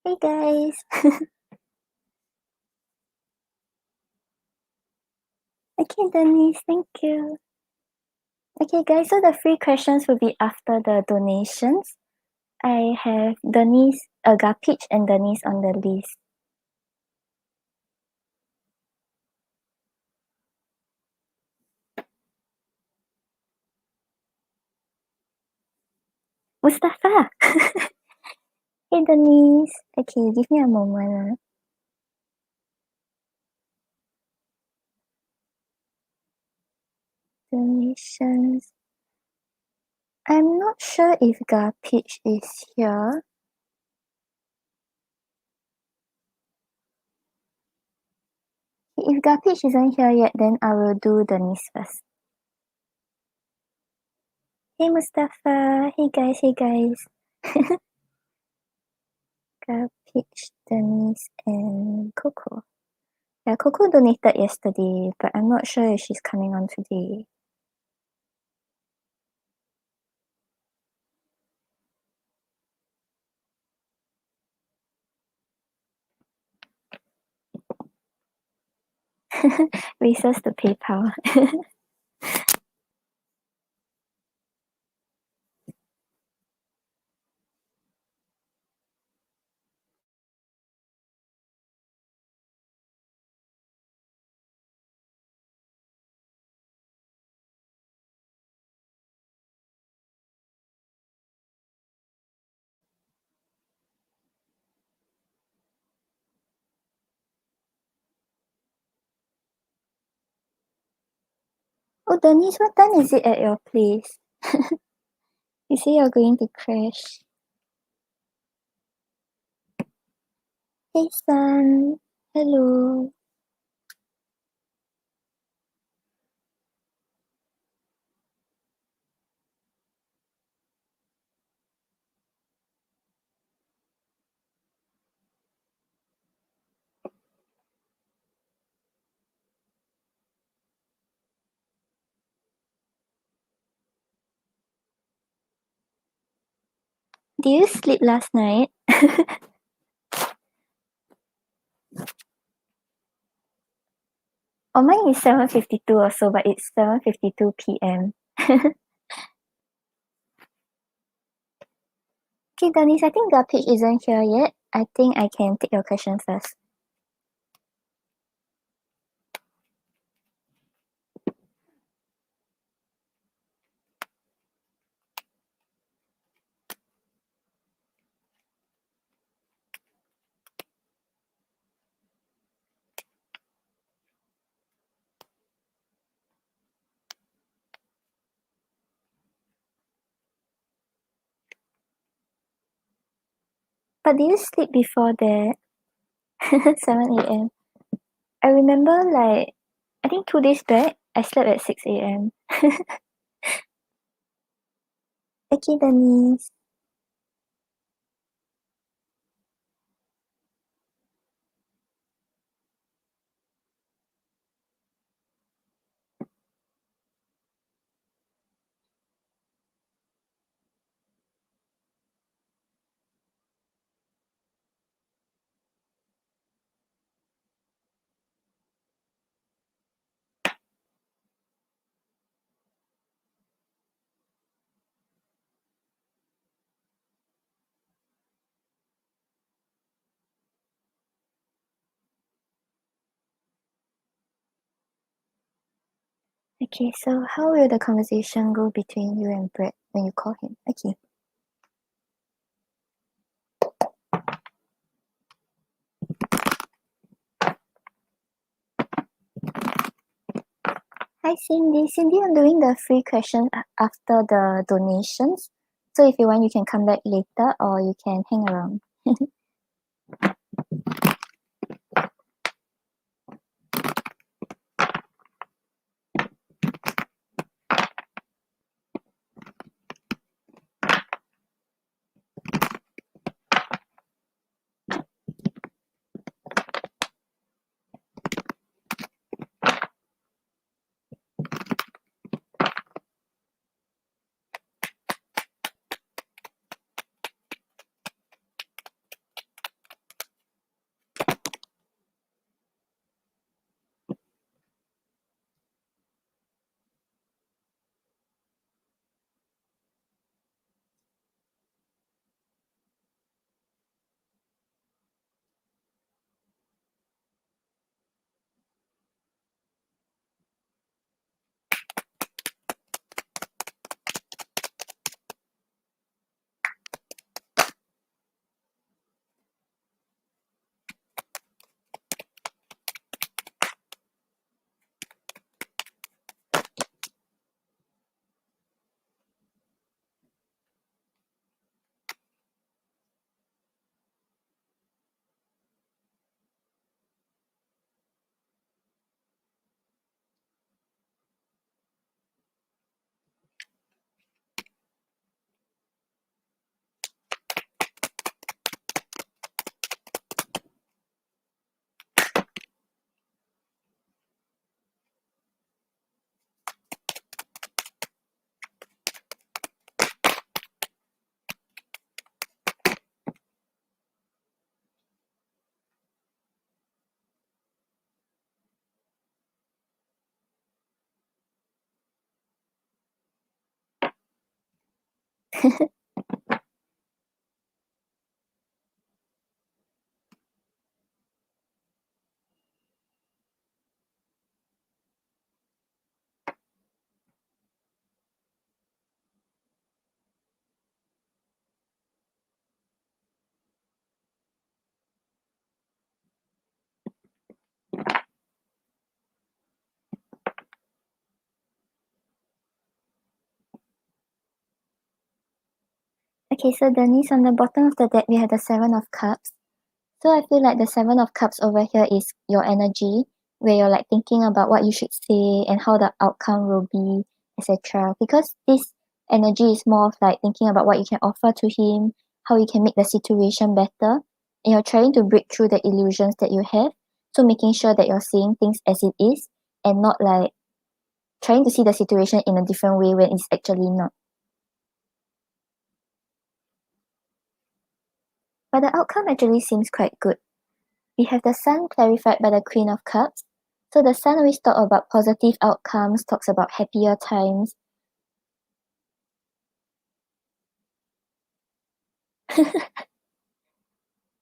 Hey guys! Okay, Denise, thank you. Okay guys, so the free questions will be after the donations. I have Denise, Agapich and Denise on the list. Mustafa! Hey Denise! Okay, give me a moment. Donations. I'm not sure if Agapich is here. If Agapich isn't here yet, then I will do Denise first. Hey Mustafa! Hey guys, hey guys! Agapich, Denise, and Coco. Yeah, Coco donated yesterday, but I'm not sure if she's coming on today. Resource to PayPal. Oh, Denise, what time is it at your place? You say you're going to crash. Hey, Sun. Hello. Did you sleep last night? Oh, mine is 7:52 or so, but it's 7:52 p.m. Okay, Denise, I think Gapage isn't here yet. I think I can take your question first. But did you sleep before that? 7 a.m. I remember like, I think 2 days back, I slept at 6 a.m. Okay, Denise. Okay, so how will the conversation go between you and Brett when you call him? Okay. Hi, Cindy. Cindy, I'm doing the free question after the donations. So if you want, you can come back later or you can hang around. Okay, so Denise, on the bottom of the deck, we have the Seven of Cups. So I feel like the Seven of Cups over here is your energy, where you're like thinking about what you should say and how the outcome will be, etc. Because this energy is more of like thinking about what you can offer to him, how you can make the situation better, and you're trying to break through the illusions that you have. So making sure that you're seeing things as it is and not like trying to see the situation in a different way when it's actually not. But the outcome actually seems quite good. We have the Sun clarified by the Queen of Cups. So the Sun always talks about positive outcomes, talks about happier times.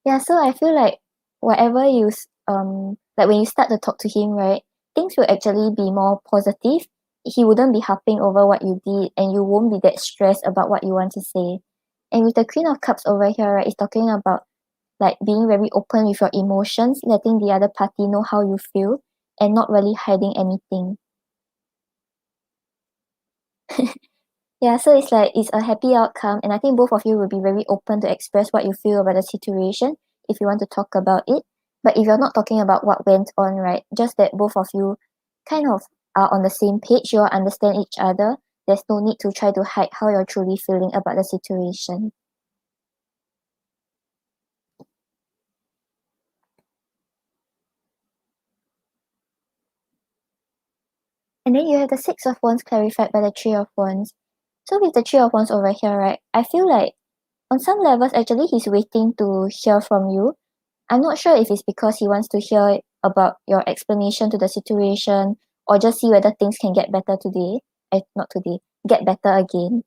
Yeah, so I feel like whatever like when you start to talk to him, right, things will actually be more positive. He wouldn't be harping over what you did and you won't be that stressed about what you want to say. And with the Queen of Cups over here, right, it's talking about like being very open with your emotions, letting the other party know how you feel and not really hiding anything. Yeah, so it's like it's a happy outcome, and I think both of you will be very open to express what you feel about the situation if you want to talk about it. But if you're not talking about what went on, right, just that both of you kind of are on the same page, you all understand each other, there's no need to try to hide how you're truly feeling about the situation. And then you have the Six of Wands clarified by the Three of Wands. So with the Three of Wands over here, right, I feel like on some levels, actually, he's waiting to hear from you. I'm not sure if it's because he wants to hear about your explanation to the situation or just see whether things can get better today. Not today, get better again.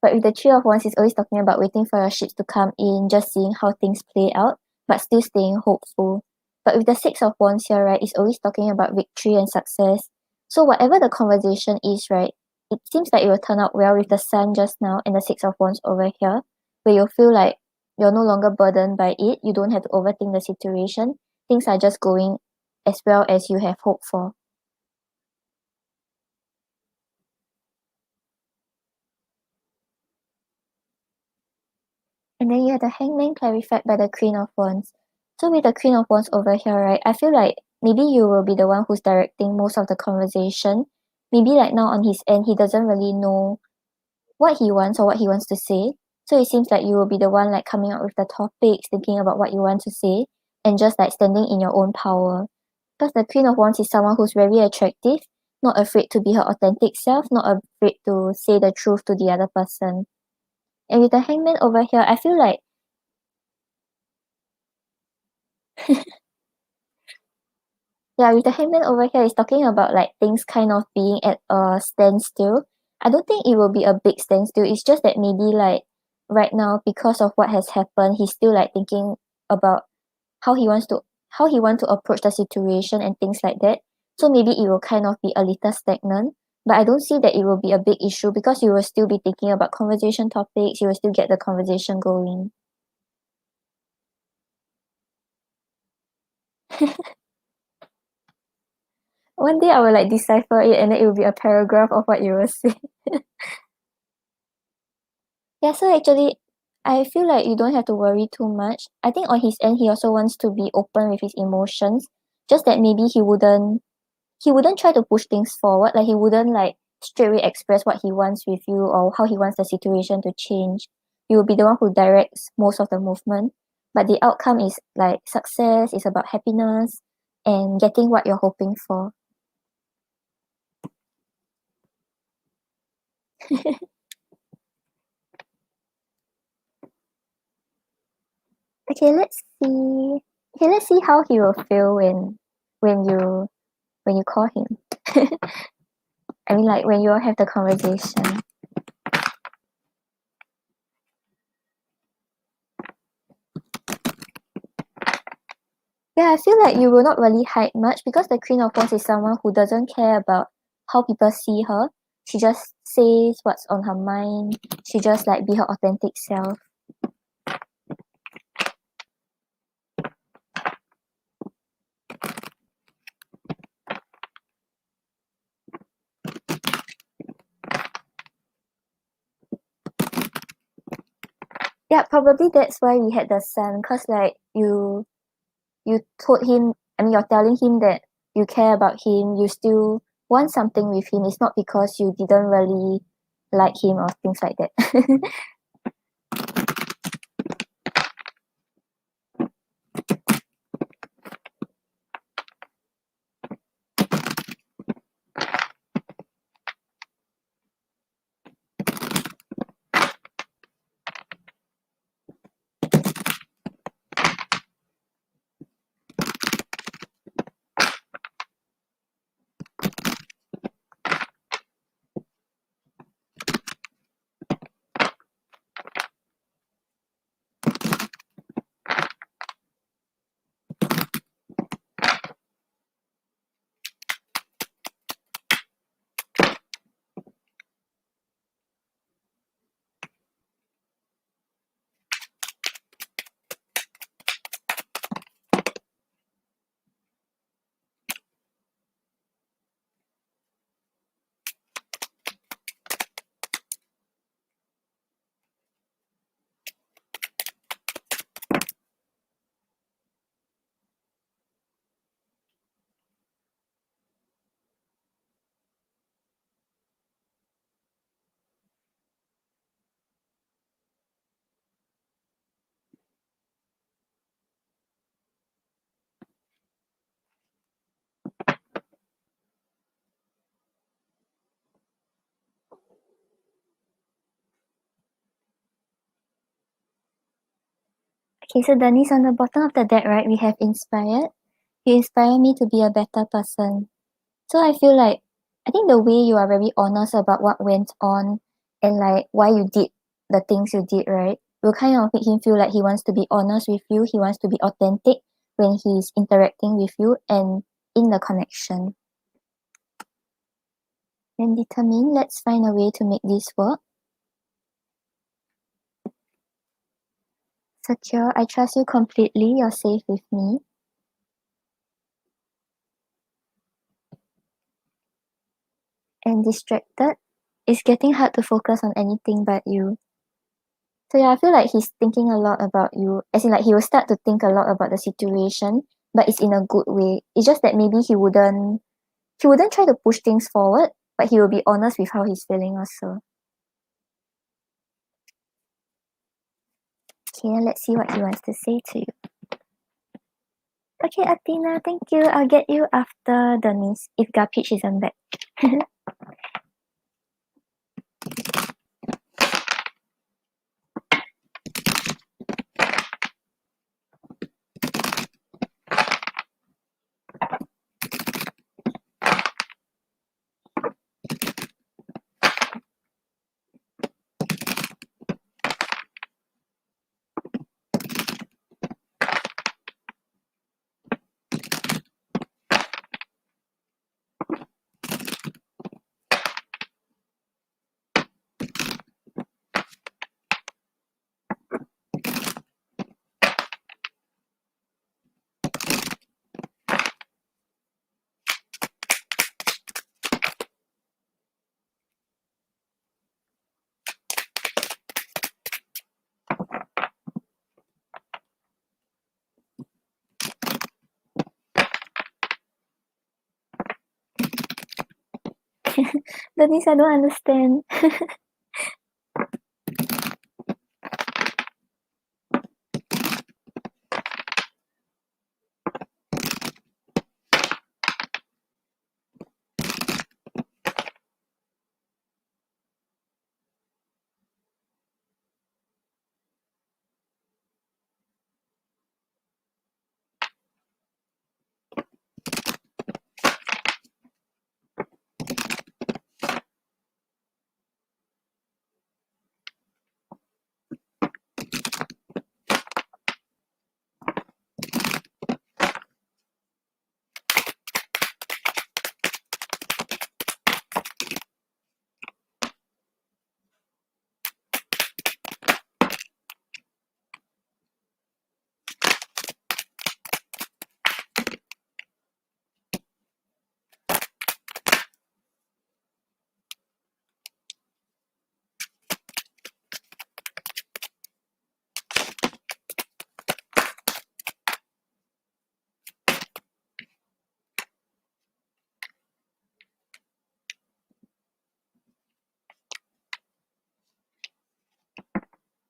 But with the Three of Wands, he's always talking about waiting for your ships to come in, just seeing how things play out, but still staying hopeful. But with the Six of Wands here, right, it's always talking about victory and success. So whatever the conversation is, right, it seems like it will turn out well with the Sun just now and the Six of Wands over here, where you'll feel like you're no longer burdened by it. You don't have to overthink the situation. Things are just going as well as you have hoped for. And then you have the Hangman clarified by the Queen of Wands. So with the Queen of Wands over here, right, I feel like maybe you will be the one who's directing most of the conversation. Maybe like now on his end, he doesn't really know what he wants or what he wants to say. So it seems like you will be the one like coming up with the topics, thinking about what you want to say, and just like standing in your own power. Because the Queen of Wands is someone who's very attractive, not afraid to be her authentic self, not afraid to say the truth to the other person. And with the Hangman over here, I feel like yeah, with the Hangman over here is talking about like things kind of being at a standstill. I don't think it will be a big standstill. It's just that maybe like right now because of what has happened, he's still like thinking about how he wants to how he want to approach the situation and things like that. So maybe it will kind of be a little stagnant. But I don't see that it will be a big issue because you will still be thinking about conversation topics, you will still get the conversation going. One day I will like decipher it and then it will be a paragraph of what you will say. Yeah, so actually, I feel like you don't have to worry too much. I think on his end, he also wants to be open with his emotions. Just that maybe he wouldn't try to push things forward. Like he wouldn't like straightaway express what he wants with you or how he wants the situation to change. You will be the one who directs most of the movement. But the outcome is like success, is about happiness and getting what you're hoping for. Okay, let's see. Okay, let's see how he will feel when you when you call him. I mean, like when you all have the conversation. Yeah, I feel like you will not really hide much because the Queen of Wands is someone who doesn't care about how people see her. She just says what's on her mind. She just like be her authentic self. Yeah, probably that's why we had the Sun, cause like you told him, I mean, you're telling him that you care about him, you still want something with him. It's not because you didn't really like him or things like that. Okay, so Denise, on the bottom of the deck, right, we have inspired. You inspire me to be a better person. So I feel like, I think the way you are very honest about what went on and like why you did the things you did, right, will kind of make him feel like he wants to be honest with you. He wants to be authentic when he's interacting with you and in the connection. Then determine, let's find a way to make this work. Secure, I trust you completely. You're safe with me. And distracted, it's getting hard to focus on anything but you. So yeah, I feel like he's thinking a lot about you. As in like he will start to think a lot about the situation, but it's in a good way. It's just that maybe he wouldn't try to push things forward, but he will be honest with how he's feeling also. Okay, let's see what he wants to say to you. Okay, Athena, thank you. I'll get you after Denise if Garbage isn't back. Denise, I don't understand.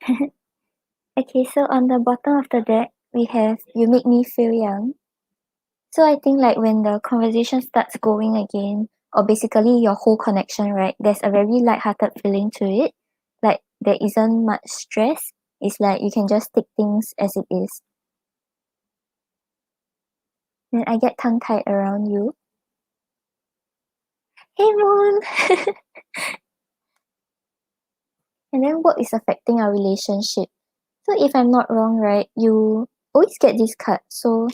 Okay, so on the bottom of the deck, we have You Make Me Feel Young. So I think like when the conversation starts going again, or basically your whole connection, right, there's a very light-hearted feeling to it. Like there isn't much stress. It's like you can just take things as it is. Then I get tongue-tied around you. Hey Moon! And then work is affecting our relationship. So if I'm not wrong, right, you always get this card. So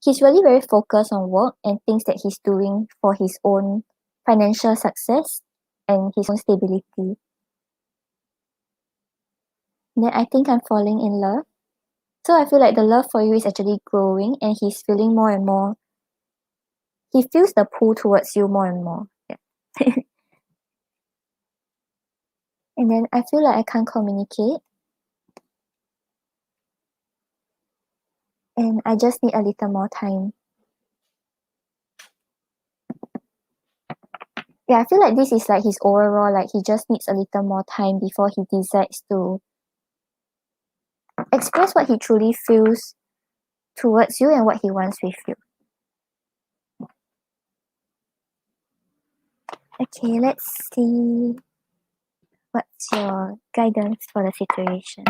he's really very focused on work and things that he's doing for his own financial success and his own stability. Then I think I'm falling in love. So I feel like the love for you is actually growing and he's feeling more and more. He feels the pull towards you more and more. Yeah. And then I feel like I can't communicate. And I just need a little more time. Yeah, I feel like this is like his overall, like he just needs a little more time before he decides to express what he truly feels towards you and what he wants with you. Okay, let's see what's your guidance for the situation.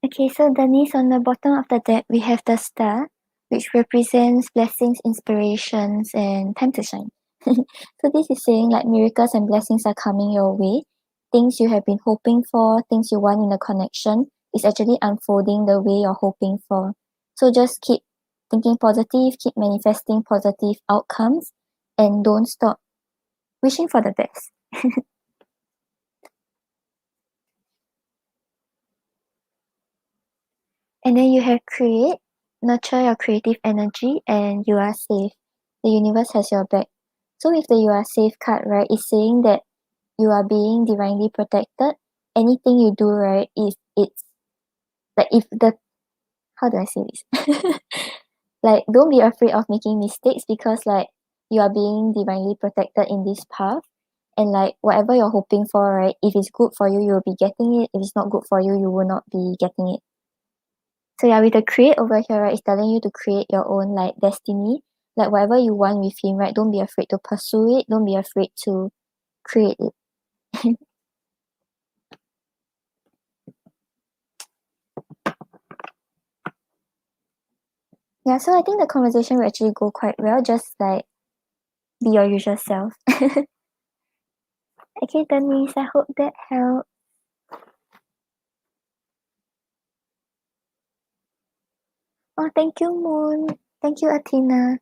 Okay, so Denise, on the bottom of the deck, we have the star, which represents blessings, inspirations, and time to shine. So this is saying like miracles and blessings are coming your way. Things you have been hoping for, things you want in a connection is actually unfolding the way you're hoping for. So just keep thinking positive, keep manifesting positive outcomes, and don't stop wishing for the best. And then you have create, nurture your creative energy, and you are safe. The universe has your back. So with the you are safe card, right, it's saying that you are being divinely protected. Anything you do, right, if it's like if the how do I say this? Like don't be afraid of making mistakes because like you are being divinely protected in this path. And like whatever you're hoping for, right, if it's good for you, you'll be getting it. If it's not good for you, you will not be getting it. So yeah, with the create over here, right, it's telling you to create your own like destiny. Like whatever you want with him, right? Don't be afraid to pursue it. Don't be afraid to create it. Yeah, so I think the conversation will actually go quite well. Just like be your usual self. Okay, Denise, I hope that helped. Oh, thank you, Moon. Thank you, Athena.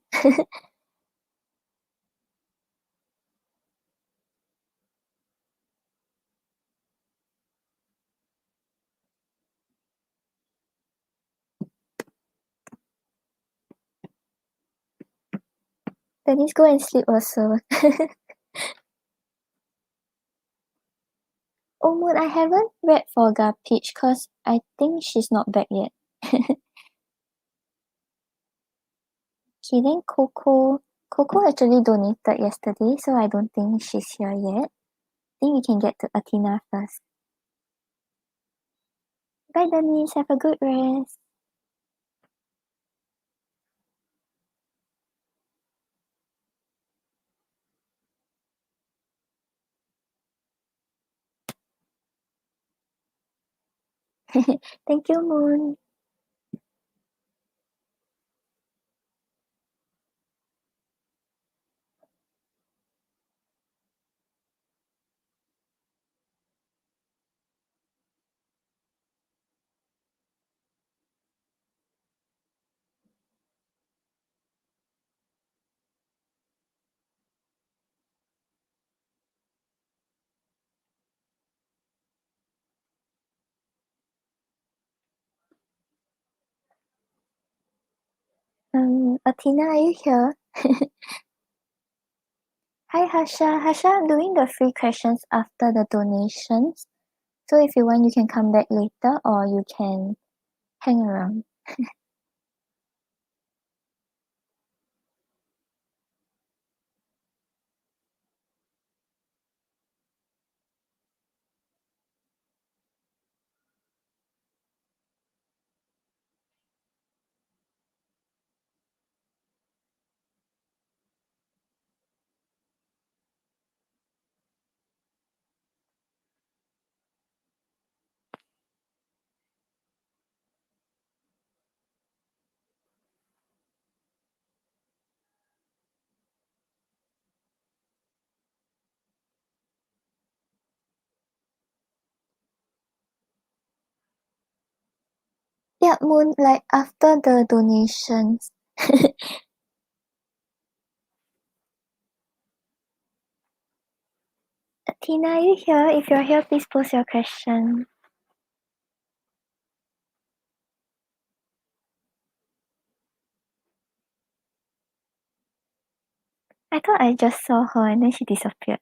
Denise, go and sleep also. Oh, Moon, I haven't read for Peach because I think she's not back yet. Okay, then Coco. Coco actually donated yesterday, so I don't think she's here yet. I think we can get to Athena first. Bye, Denise. Have a good rest. Thank you, Moon. Athena, are you here? Hi, Harsha. Harsha, I'm doing the free questions after the donations. So if you want, you can come back later or you can hang around. Yeah, Moon, like after the donations. Athena, are you here? If you're here, please post your question. I thought I just saw her and then she disappeared.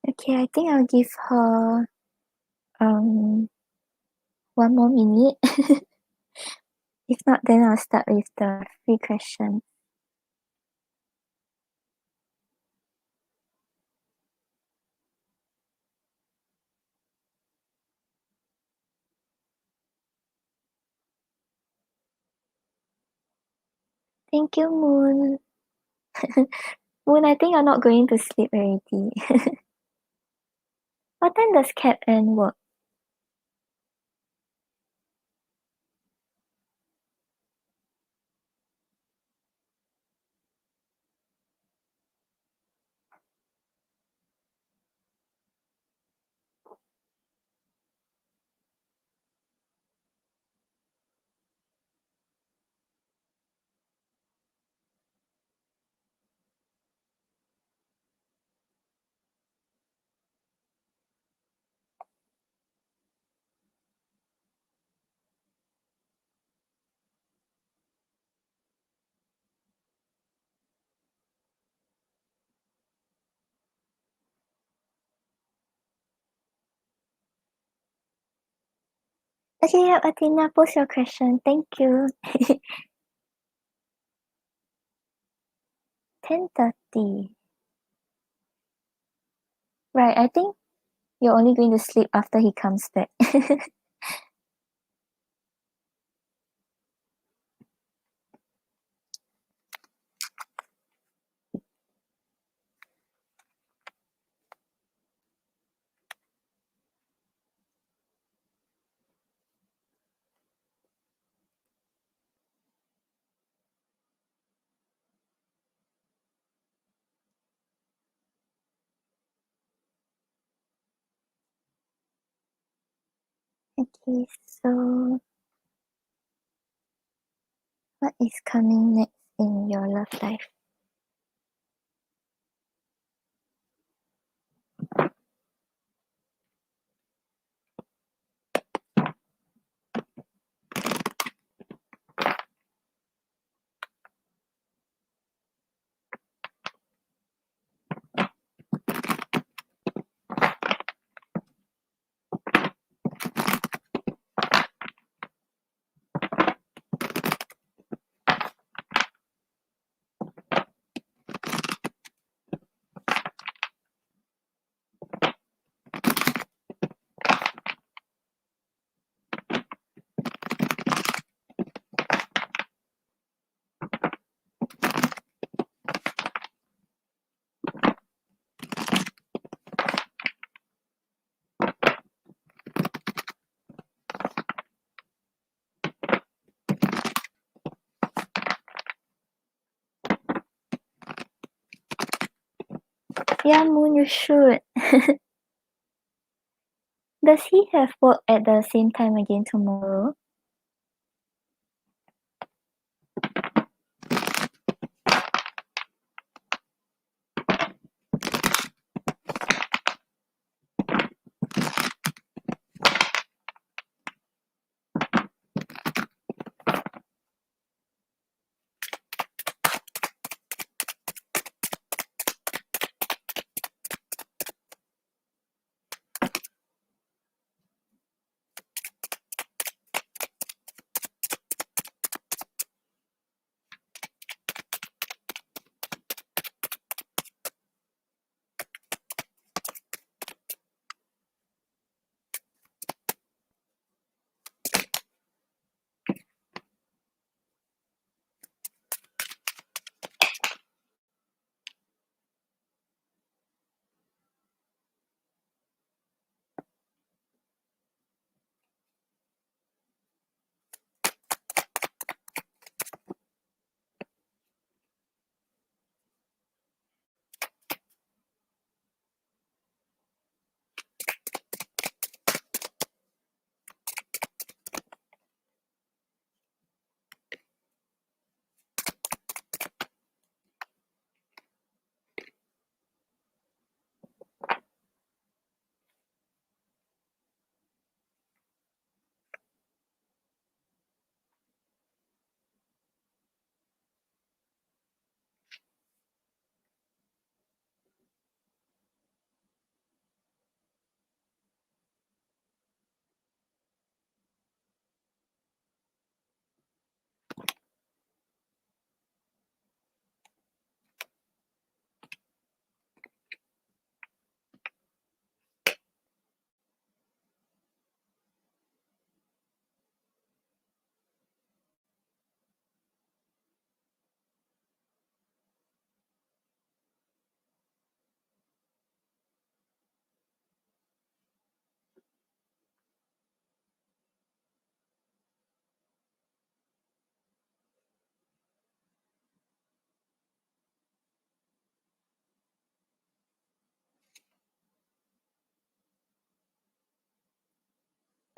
Okay, I think I'll give her um 1 more minute. If not, then I'll start with the free question. Thank you, Moon. Moon, I think you're not going to sleep already. What time does Cap and work? Okay, yeah, Athena, post your question. Thank you. 10:30. Right, I think you're only going to sleep after he comes back. Okay, so what is coming next in your love life? Yeah, Moon, you should. Does he have work at the same time again tomorrow?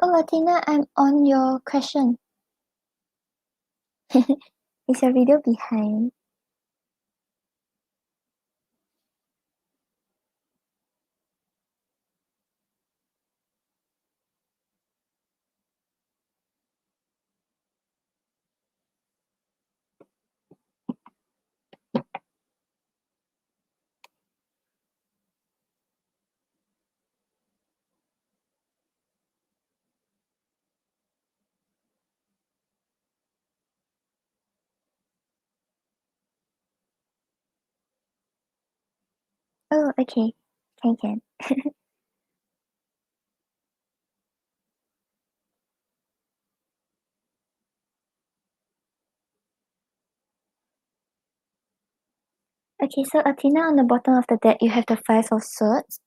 Oh, Athena, I'm on your question. Is your video behind? Oh, okay. Can. Okay, so Athena, on the bottom of the deck, you have the Five of Swords.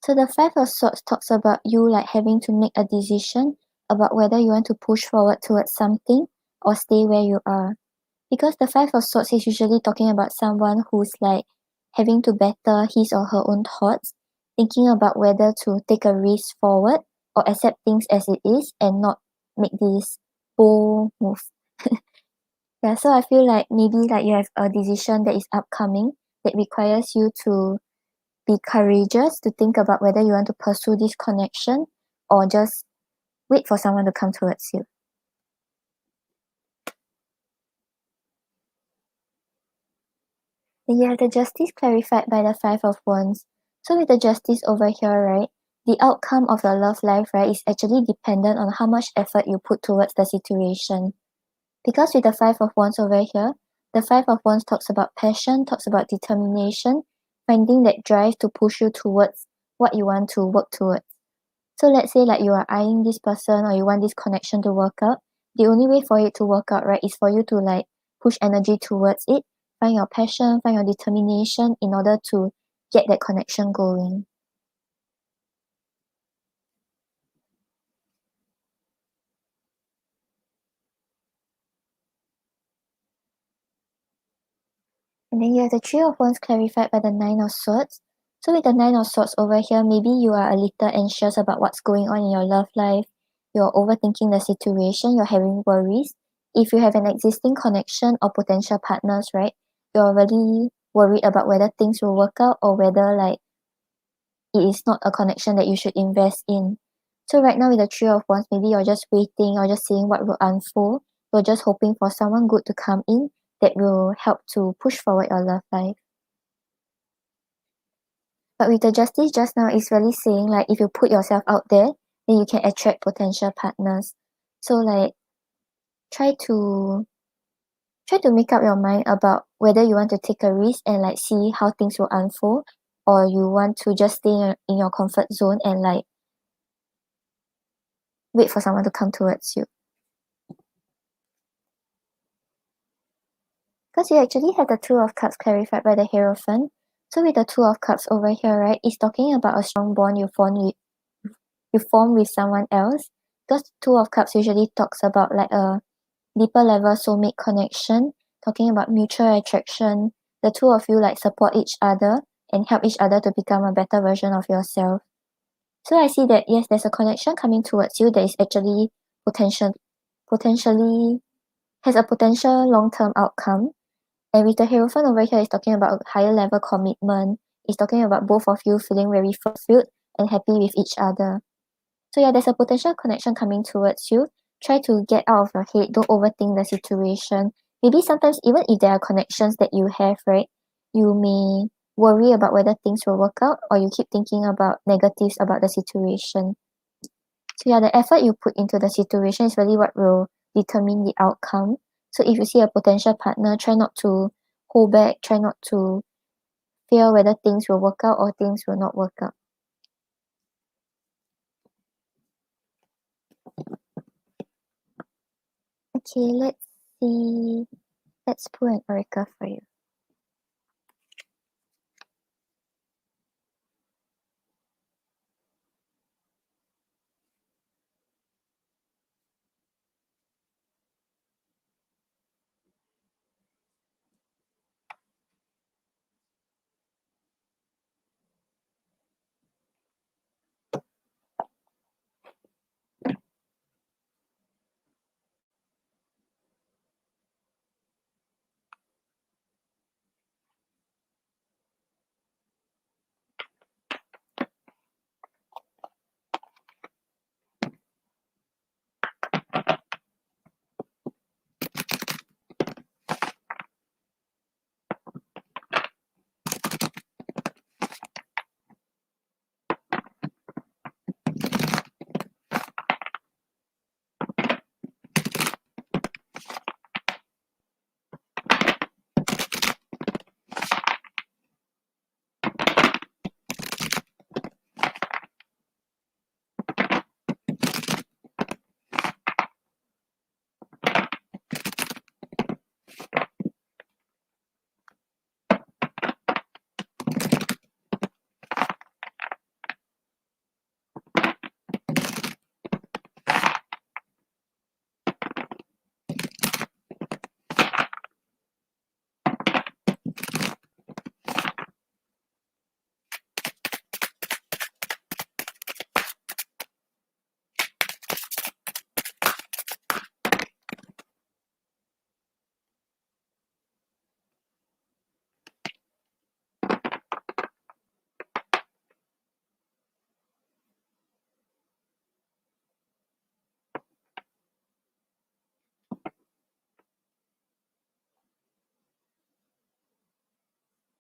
So the Five of Swords talks about you like having to make a decision about whether you want to push forward towards something or stay where you are. Because the Five of Swords is usually talking about someone who's like having to better his or her own thoughts, thinking about whether to take a risk forward or accept things as it is and not make this bold move. Yeah, so I feel like maybe like you have a decision that is upcoming that requires you to be courageous to think about whether you want to pursue this connection or just wait for someone to come towards you. Then you have the Justice clarified by the Five of Wands. So with the Justice over here, right, the outcome of your love life, right, is actually dependent on how much effort you put towards the situation. Because with the Five of Wands over here, the Five of Wands talks about passion, talks about determination, finding that drive to push you towards what you want to work towards. So let's say like you are eyeing this person or you want this connection to work out. The only way for it to work out, right, is for you to like push energy towards it, find your passion, find your determination in order to get that connection going. And then you have the Three of Wands clarified by the Nine of Swords. So with the Nine of Swords over here, maybe you are a little anxious about what's going on in your love life. You're overthinking the situation, you're having worries. If you have an existing connection or potential partners, right, you're really worried about whether things will work out or whether like it is not a connection that you should invest in. So right now with the Three of Wands, maybe you're just waiting or just seeing what will unfold. You're just hoping for someone good to come in that will help to push forward your love life. But with the Justice just now, it's really saying like if you put yourself out there, then you can attract potential partners. So like try to make up your mind about whether you want to take a risk and like see how things will unfold, or you want to just stay in your comfort zone and like wait for someone to come towards you. Because you actually have the Two of Cups clarified by the Hierophant. So with the Two of Cups over here, right, it's talking about a strong bond you form with someone else. Because Two of Cups usually talks about like a deeper level soulmate connection, talking about mutual attraction. The two of you like support each other and help each other to become a better version of yourself. So I see that yes, there's a connection coming towards you that is actually potentially has a potential long-term outcome. And with the Hierophant over here, it's talking about a higher level commitment. It's talking about both of you feeling very fulfilled and happy with each other. So yeah, there's a potential connection coming towards you. Try to get out of your head. Don't overthink the situation. Maybe sometimes even if there are connections that you have, right, you may worry about whether things will work out or you keep thinking about negatives about the situation. So yeah, the effort you put into the situation is really what will determine the outcome. So if you see a potential partner, try not to hold back, try not to fear whether things will work out or things will not work out. Okay, let's see. Let's pull an oracle for you.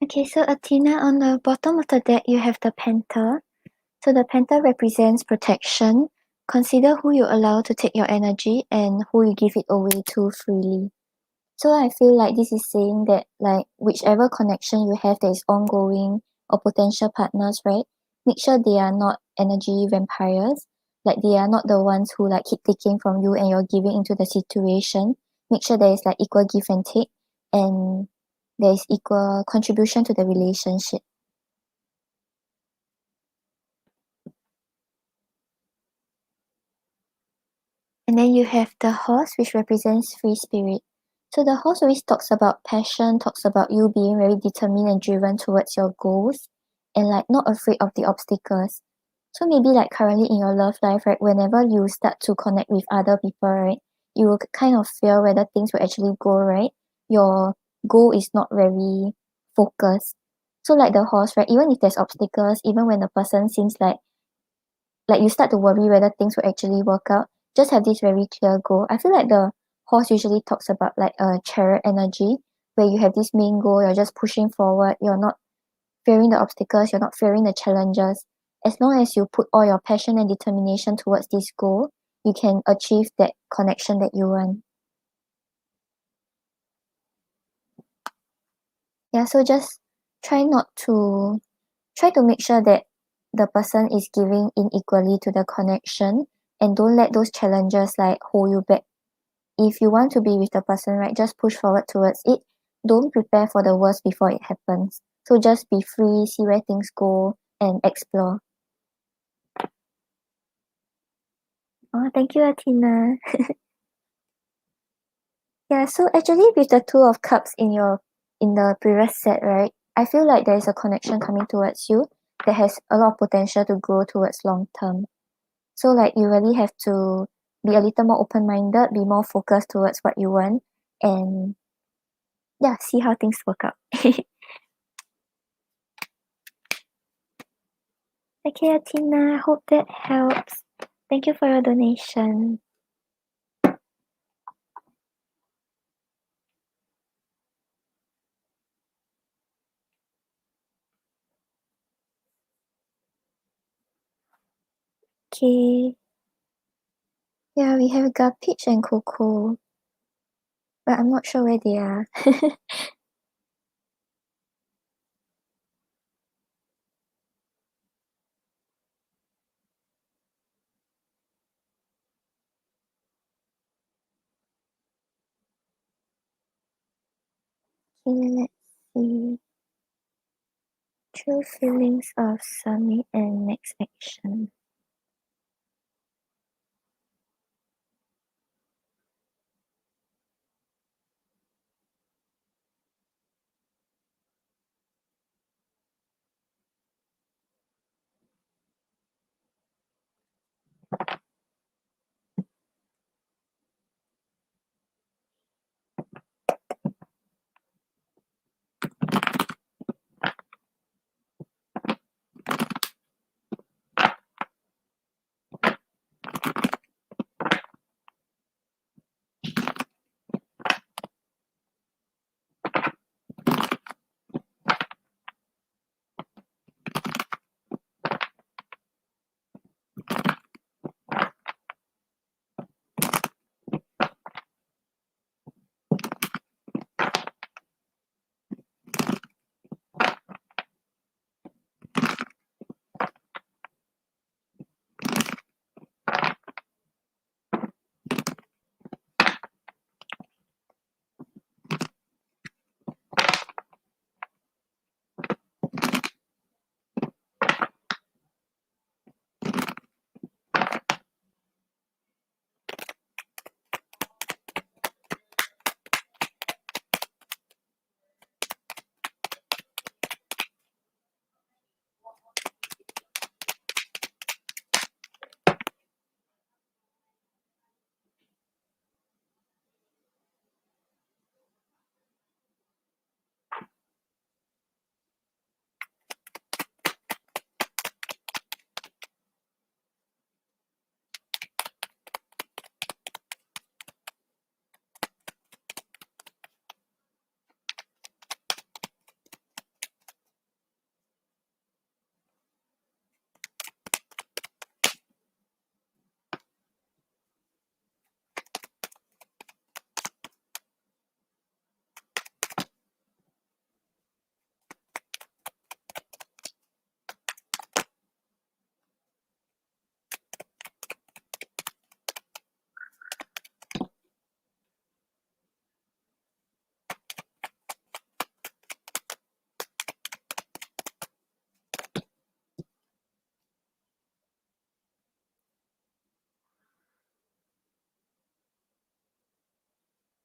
Okay, so Athena, on the bottom of the deck, you have the Penta. So the Penta represents protection. Consider who you allow to take your energy and who you give it away to freely. So I feel like this is saying that like whichever connection you have that is ongoing or potential partners, right? Make sure they are not energy vampires. Like they are not the ones who like keep taking from you and you're giving into the situation. Make sure there is like equal give and take and there is equal contribution to the relationship. And then you have the horse, which represents free spirit. So the horse always talks about passion, talks about you being very determined and driven towards your goals. and like not afraid of the obstacles. So maybe like currently in your love life, right, whenever you start to connect with other people, right, you will kind of fear whether things will actually go right. Your goal is not very focused. So like the horse, right, even if there's obstacles, even when the person seems like you start to worry whether things will actually work out, just have this very clear goal. I feel like the horse usually talks about like a chariot energy where you have this main goal, you're just pushing forward, you're not fearing the obstacles, you're not fearing the challenges. As long as you put all your passion and determination towards this goal, you can achieve that connection that you want. Yeah, so just try not to try to make sure that the person is giving in equally to the connection and don't let those challenges like hold you back. If you want to be with the person, right, just push forward towards it. Don't prepare for the worst before it happens. So just be free, see where things go, and explore. Oh, thank you, Athena. Yeah, so actually with the Two of Cups in the previous set, right, I feel like there is a connection coming towards you that has a lot of potential to grow towards long term. So like you really have to be a little more open-minded, be more focused towards what you want, and yeah, see how things work out. Okay, Athena, hope that helps. Thank you for your donation. Okay. Yeah, we have Peach and Coco, but I'm not sure where they are. Okay, let's see. True feelings of summit and next action.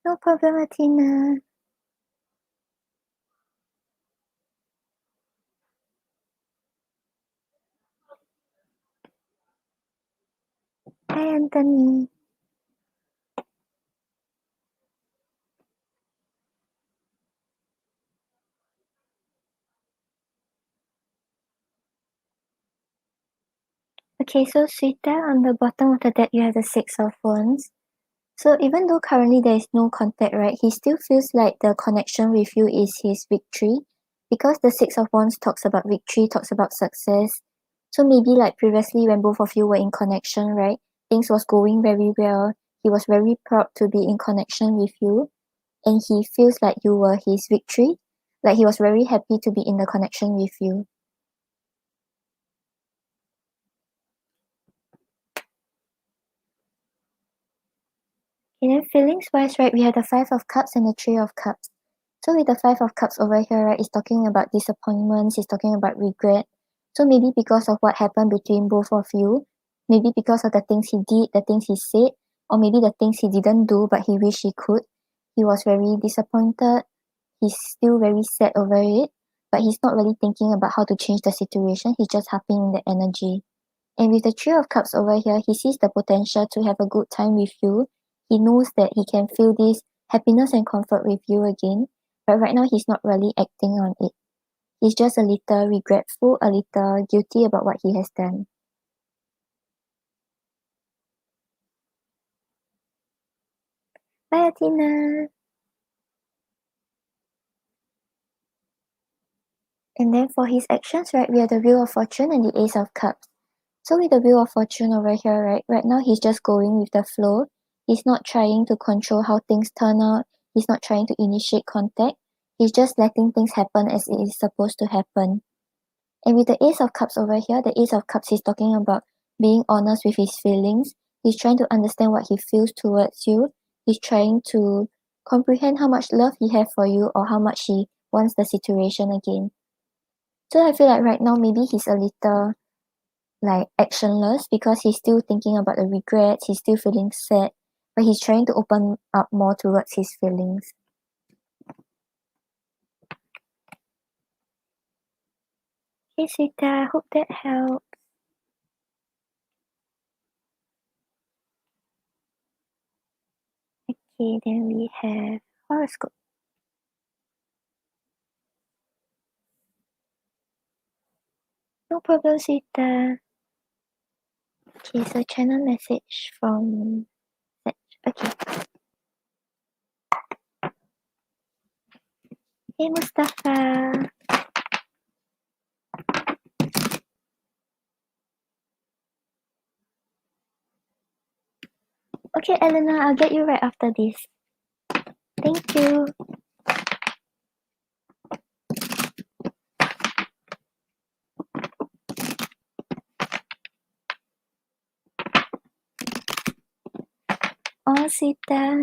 No problem, Athena. Hi, Anthony. Okay, so Sweeta, on the bottom of the deck, you have the Six of Wands. So even though currently there is no contact, right, he still feels like the connection with you is his victory. Because the Six of Wands talks about victory, talks about success. So maybe like previously when both of you were in connection, right, things was going very well. He was very proud to be in connection with you. And he feels like you were his victory. Like he was very happy to be in the connection with you. And then feelings wise, right, we have the Five of Cups and the Three of Cups. So with the Five of Cups over here, right, it's talking about disappointments, it's talking about regret. So maybe because of what happened between both of you, maybe because of the things he did, the things he said, or maybe the things he didn't do but he wished he could, he was very disappointed. He's still very sad over it, but he's not really thinking about how to change the situation. He's just happy in the energy. And with the Three of Cups over here, he sees the potential to have a good time with you. He knows that he can feel this happiness and comfort with you again, but right now he's not really acting on it. He's just a little regretful, a little guilty about what he has done. Bye, Athena. And then for his actions, right, we have the Wheel of Fortune and the Ace of Cups. So with the Wheel of Fortune over here, right now he's just going with the flow. He's not trying to control how things turn out. He's not trying to initiate contact. He's just letting things happen as it is supposed to happen. And with the Ace of Cups over here, the Ace of Cups is talking about being honest with his feelings. He's trying to understand what he feels towards you. He's trying to comprehend how much love he has for you or how much he wants the situation again. So I feel like right now maybe he's a little like actionless because he's still thinking about the regrets, he's still feeling sad, but he's trying to open up more towards his feelings. Hey Sita, I hope that helps. Okay, then we have horoscope. No problem, Sita. Okay, so channel message from okay. Hey Mustafa. Okay, Elena, I'll get you right after this. Thank you. Oh, Sita.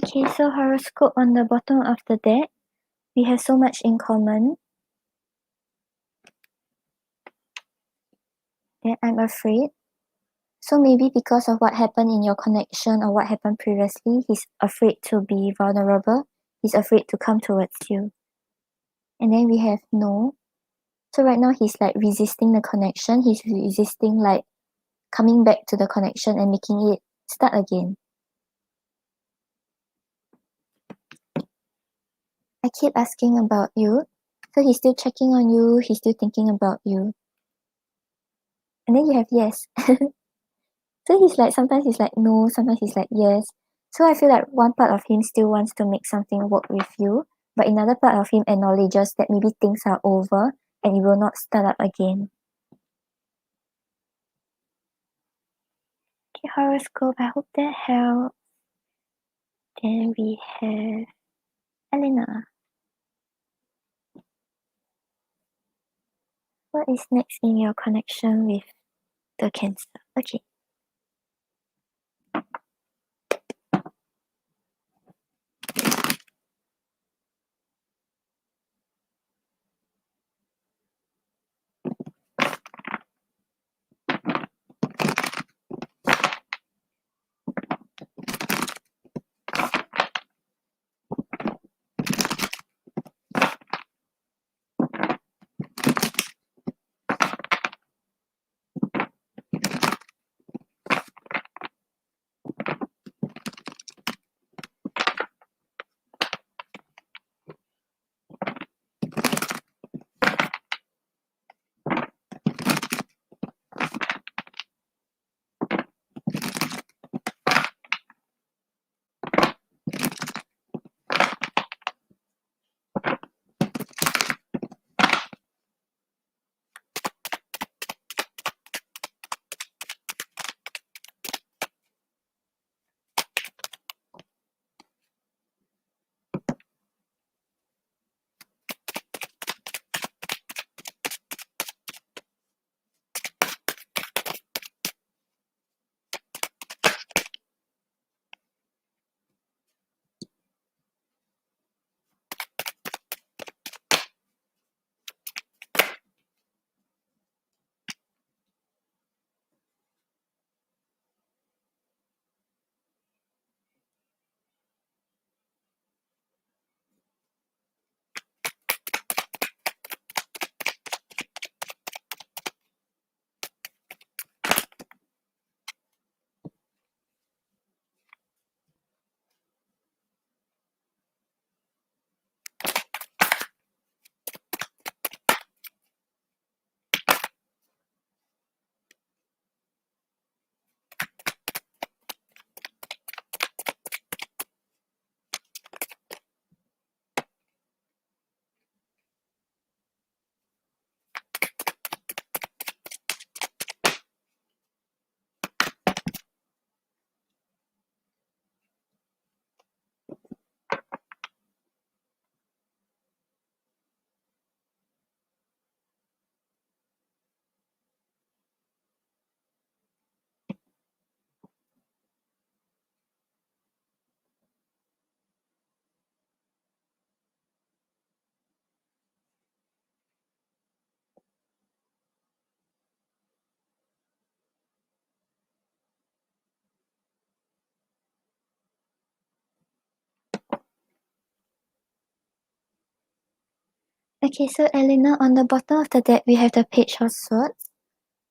Okay, so horoscope on the bottom of the deck. We have so much in common. Then I'm afraid. So maybe because of what happened in your connection or what happened previously, he's afraid to be vulnerable. He's afraid to come towards you. And then we have no. So right now he's like resisting the connection. He's resisting like coming back to the connection and making it start again. I keep asking about you. So he's still checking on you. He's still thinking about you. And then you have yes. So he's like, sometimes he's like no, sometimes he's like yes. So I feel like one part of him still wants to make something work with you, but another part of him acknowledges that maybe things are over and it will not start up again. Okay, horoscope, I hope that helps. Then we have Elena. What is next in your connection with the Cancer? Okay. Okay, so Elena, on the bottom of the deck, we have the Page of Swords.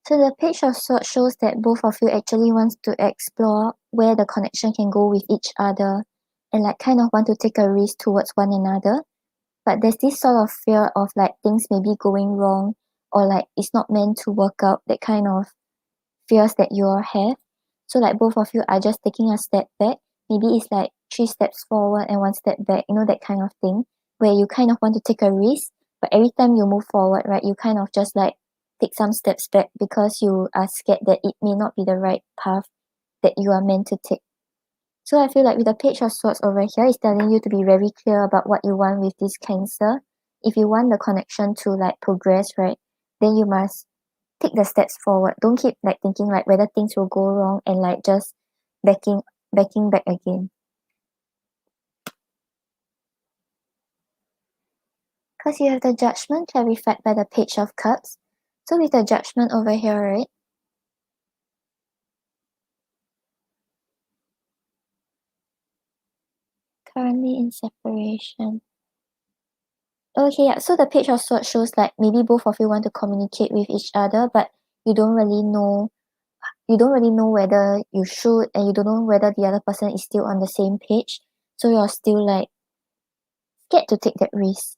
So the Page of Swords shows that both of you actually wants to explore where the connection can go with each other and like kind of want to take a risk towards one another. But there's this sort of fear of like things maybe going wrong or like it's not meant to work out, that kind of fears that you all have. So like both of you are just taking a step back. Maybe it's like 3 steps forward and 1 step back, you know, that kind of thing, where you kind of want to take a risk, but every time you move forward, right, you kind of just like take some steps back because you are scared that it may not be the right path that you are meant to take. So I feel like with the Page of Swords over here, it's telling you to be very clear about what you want with this Cancer. If you want the connection to like progress, right, then you must take the steps forward. Don't keep like thinking like whether things will go wrong and like just backing back again. Because you have the judgment clarified by the Page of Cups. So with the judgment over here, right? Currently in separation. Okay, yeah. So the Page of Swords shows like maybe both of you want to communicate with each other, but you don't really know whether you should, and you don't know whether the other person is still on the same page. So you're still like scared to take that risk.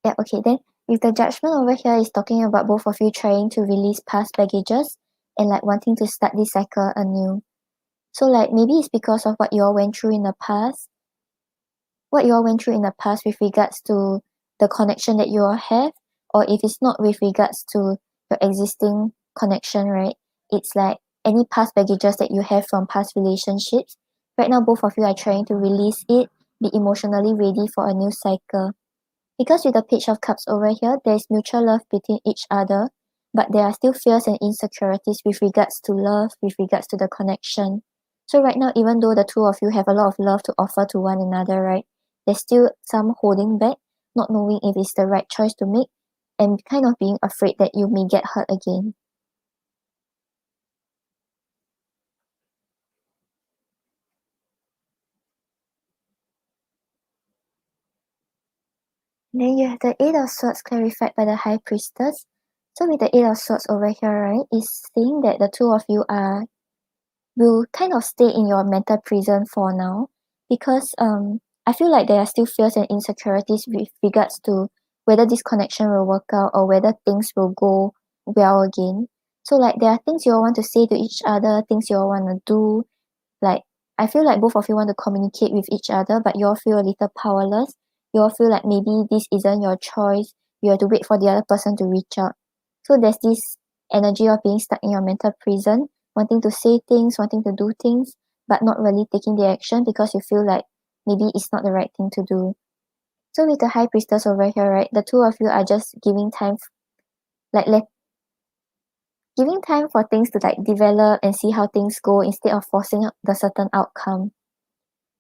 Yeah, okay, then with the judgment over here is talking about both of you trying to release past baggages and like wanting to start this cycle anew. So like maybe it's because of what you all went through in the past, with regards to the connection that you all have, or if it's not with regards to your existing connection, right? It's like any past baggages that you have from past relationships. Right now, both of you are trying to release it, be emotionally ready for a new cycle. Because with the Page of Cups over here, there is mutual love between each other, but there are still fears and insecurities with regards to love, with regards to the connection. So right now, even though the two of you have a lot of love to offer to one another, right, there's still some holding back, not knowing if it's the right choice to make, and kind of being afraid that you may get hurt again. Then you have the Eight of Swords clarified by the High Priestess. So with the Eight of Swords over here, right, is saying that the two of you will kind of stay in your mental prison for now, because I feel like there are still fears and insecurities with regards to whether this connection will work out or whether things will go well again. So like there are things you all want to say to each other, things you all want to do. Like I feel like both of you want to communicate with each other, but you all feel a little powerless. You all feel like maybe this isn't your choice. You have to wait for the other person to reach out. So there's this energy of being stuck in your mental prison, wanting to say things, wanting to do things, but not really taking the action because you feel like maybe it's not the right thing to do. So with the High Priestess over here, right, the two of you are just giving time, like giving time for things to like develop and see how things go instead of forcing the certain outcome.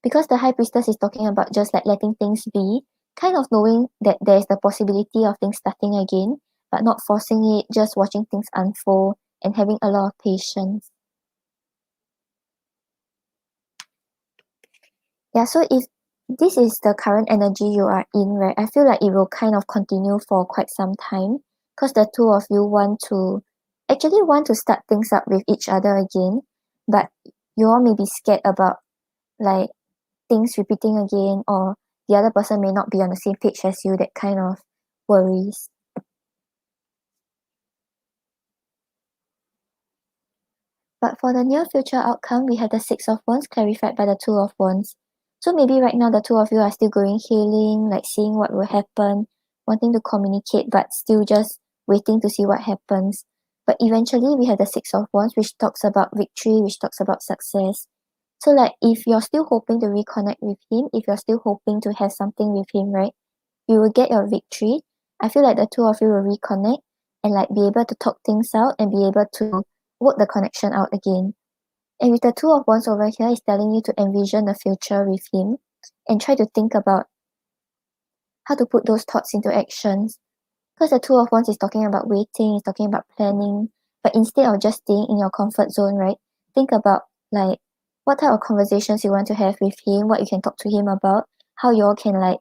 Because the High Priestess is talking about just like letting things be, kind of knowing that there's the possibility of things starting again, but not forcing it, just watching things unfold and having a lot of patience. Yeah, so if this is the current energy you are in, right, I feel like it will kind of continue for quite some time because the two of you want to start things up with each other again, but you all may be scared about like things repeating again, or the other person may not be on the same page as you, that kind of worries. But for the near future outcome, we have the Six of Wands clarified by the Two of Wands. So maybe right now the two of you are still going healing, like seeing what will happen, wanting to communicate, but still just waiting to see what happens. But eventually we have the Six of Wands, which talks about victory, which talks about success. So like if you're still hoping to reconnect with him, if you're still hoping to have something with him, right, you will get your victory. I feel like the two of you will reconnect and like be able to talk things out and be able to work the connection out again. And with the Two of Wands over here, is telling you to envision the future with him and try to think about how to put those thoughts into actions. Because the Two of Wands is talking about waiting, is talking about planning, but instead of just staying in your comfort zone, right? Think about like what type of conversations you want to have with him, what you can talk to him about, how you all can like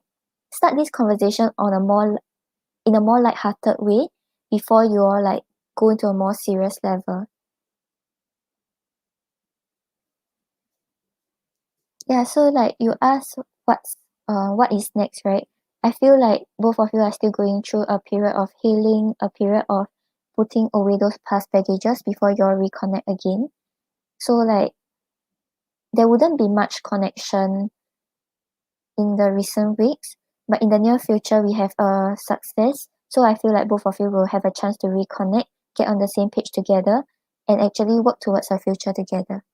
start this conversation on a more in a more light-hearted way before you all like go into a more serious level. Yeah, so like you ask what is next, right? I feel like both of you are still going through a period of healing, a period of putting away those past baggages before you all reconnect again. So like there wouldn't be much connection in the recent weeks, but in the near future we have a success. So I feel like both of you will have a chance to reconnect, get on the same page together, and actually work towards a future together.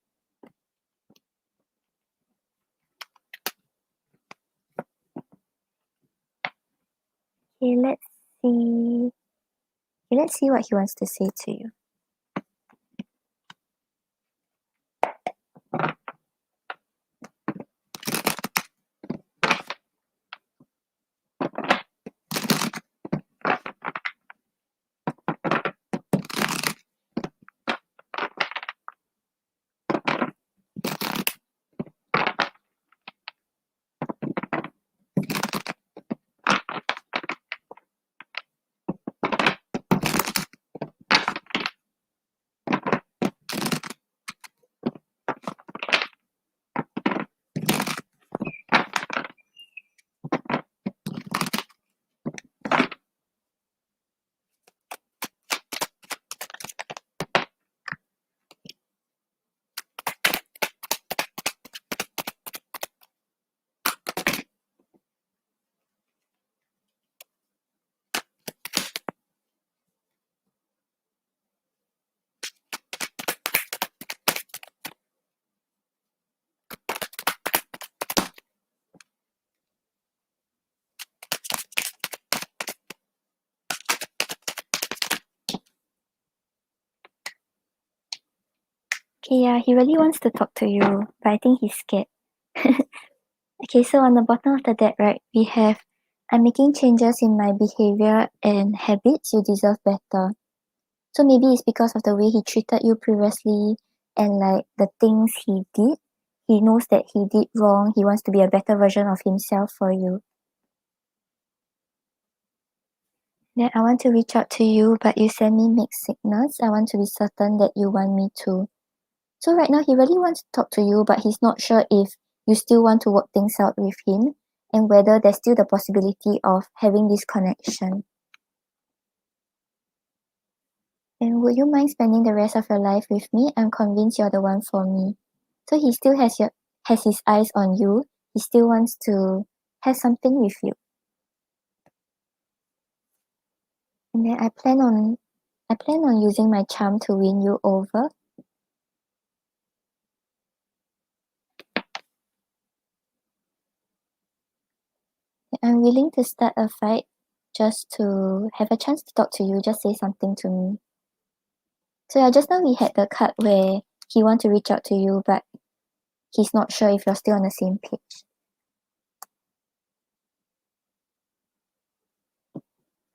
Okay, see. Let's see what he wants to say to you. Okay, yeah, he really wants to talk to you, but I think he's scared. Okay, so on the bottom of the deck, right, we have I'm making changes in my behavior and habits. You deserve better. So maybe it's because of the way he treated you previously and like the things he did. He knows that he did wrong. He wants to be a better version of himself for you. Then I want to reach out to you, but you send me mixed signals. I want to be certain that you want me to. So right now he really wants to talk to you, but he's not sure if you still want to work things out with him and whether there's still the possibility of having this connection. And would you mind spending the rest of your life with me? I'm convinced you're the one for me. So he still has his eyes on you. He still wants to have something with you. And then I plan on using my charm to win you over. I'm willing to start a fight just to have a chance to talk to you. Just say something to me. So yeah, just now we had the card where he wants to reach out to you, but he's not sure if you're still on the same page.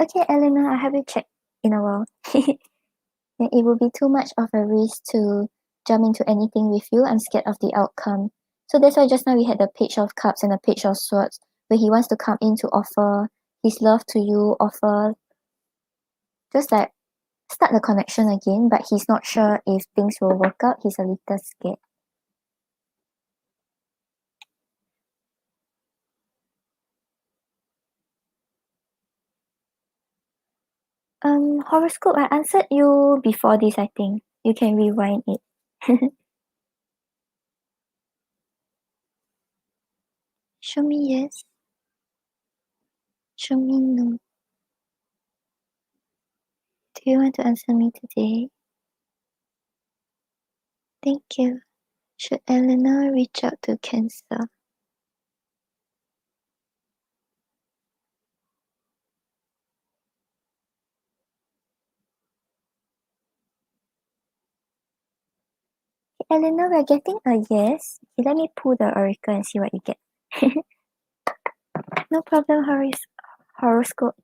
Okay, Eleanor, I'll have you check in a while. Then it will be too much of a risk to jump into anything with you. I'm scared of the outcome. So that's why just now we had the Page of Cups and the Page of Swords, where he wants to come in to offer his love to you, offer just like start the connection again, but he's not sure if things will work out. He's a little scared. Horoscope, I answered you before this, I think. You can rewind it. Show me yes. Show me no. Do you want to answer me today? Thank you. Should Eleanor reach out to Cancer? Eleanor, we're getting a yes. Okay, let me pull the oracle and see what you get. No problem, horoscope.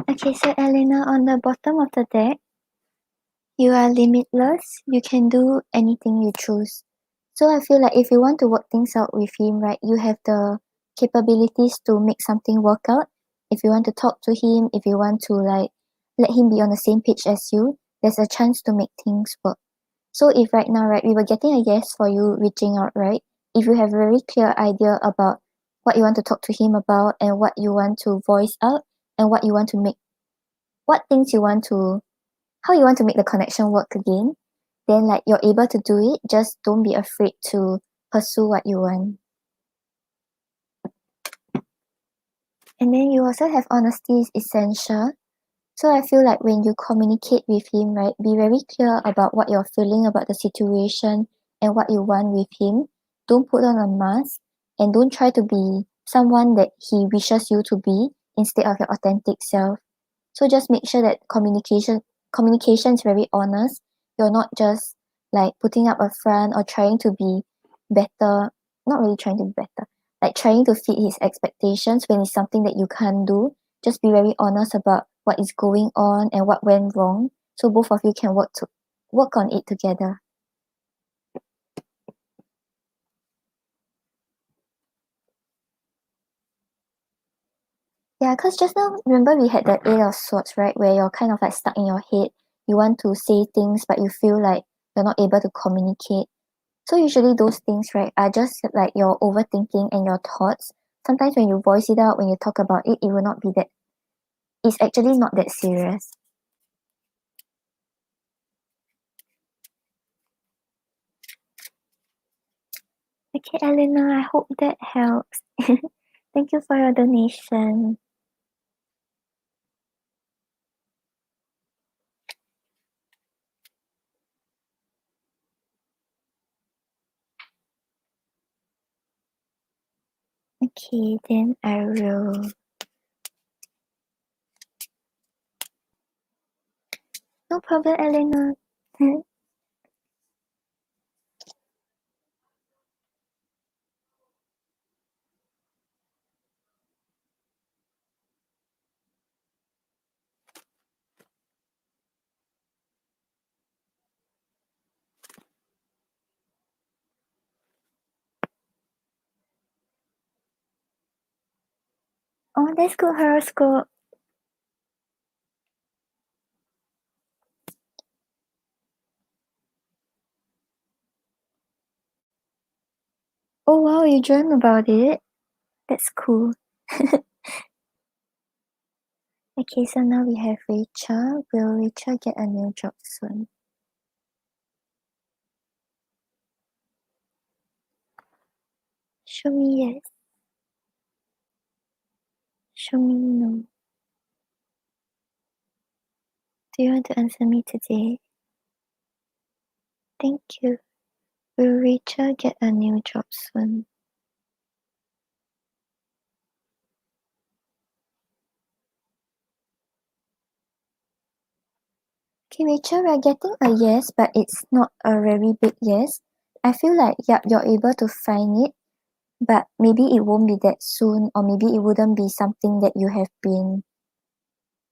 Okay, so Eleanor, on the bottom of the deck, you are limitless. You can do anything you choose. So I feel like if you want to work things out with him, right, you have the capabilities to make something work out. If you want to talk to him, if you want to like let him be on the same page as you, there's a chance to make things work. So if right now, right, we were getting a yes for you reaching out, right? If you have a very clear idea about what you want to talk to him about and what you want to voice out and what you want to make, what things you want to, how you want to make the connection work again, then like you're able to do it. Just don't be afraid to pursue what you want. And then you also have honesty is essential. So I feel like when you communicate with him, right, be very clear about what you're feeling about the situation and what you want with him. Don't put on a mask and don't try to be someone that he wishes you to be instead of your authentic self. So just make sure that communication is very honest. You're not just like putting up a front or trying to be better, not really trying to be better, like trying to fit his expectations when it's something that you can't do. Just be very honest about what is going on and what went wrong, so both of you can work on it together. Yeah, because just now, remember we had that Eight of Swords, right? Where you're kind of like stuck in your head. You want to say things, but you feel like you're not able to communicate. So usually those things, right, are just like your overthinking and your thoughts. Sometimes when you voice it out, when you talk about it, it will not be that, it's actually not that serious. Okay, Eleanor, I hope that helps. Thank you for your donation. Okay, then I will. No problem, Eleanor. Oh, that's good horoscope. Oh wow, you dreamt about it? That's cool. Okay, so now we have Rachel. Will Rachel get a new job soon? Show me yes. Show me no. Do you want to answer me today? Thank you. Will Rachel get a new job soon? Okay, Rachel, we're getting a yes, but it's not a very big yes. I feel like, yeah, you're able to find it, but maybe it won't be that soon, or maybe it wouldn't be something that you have been,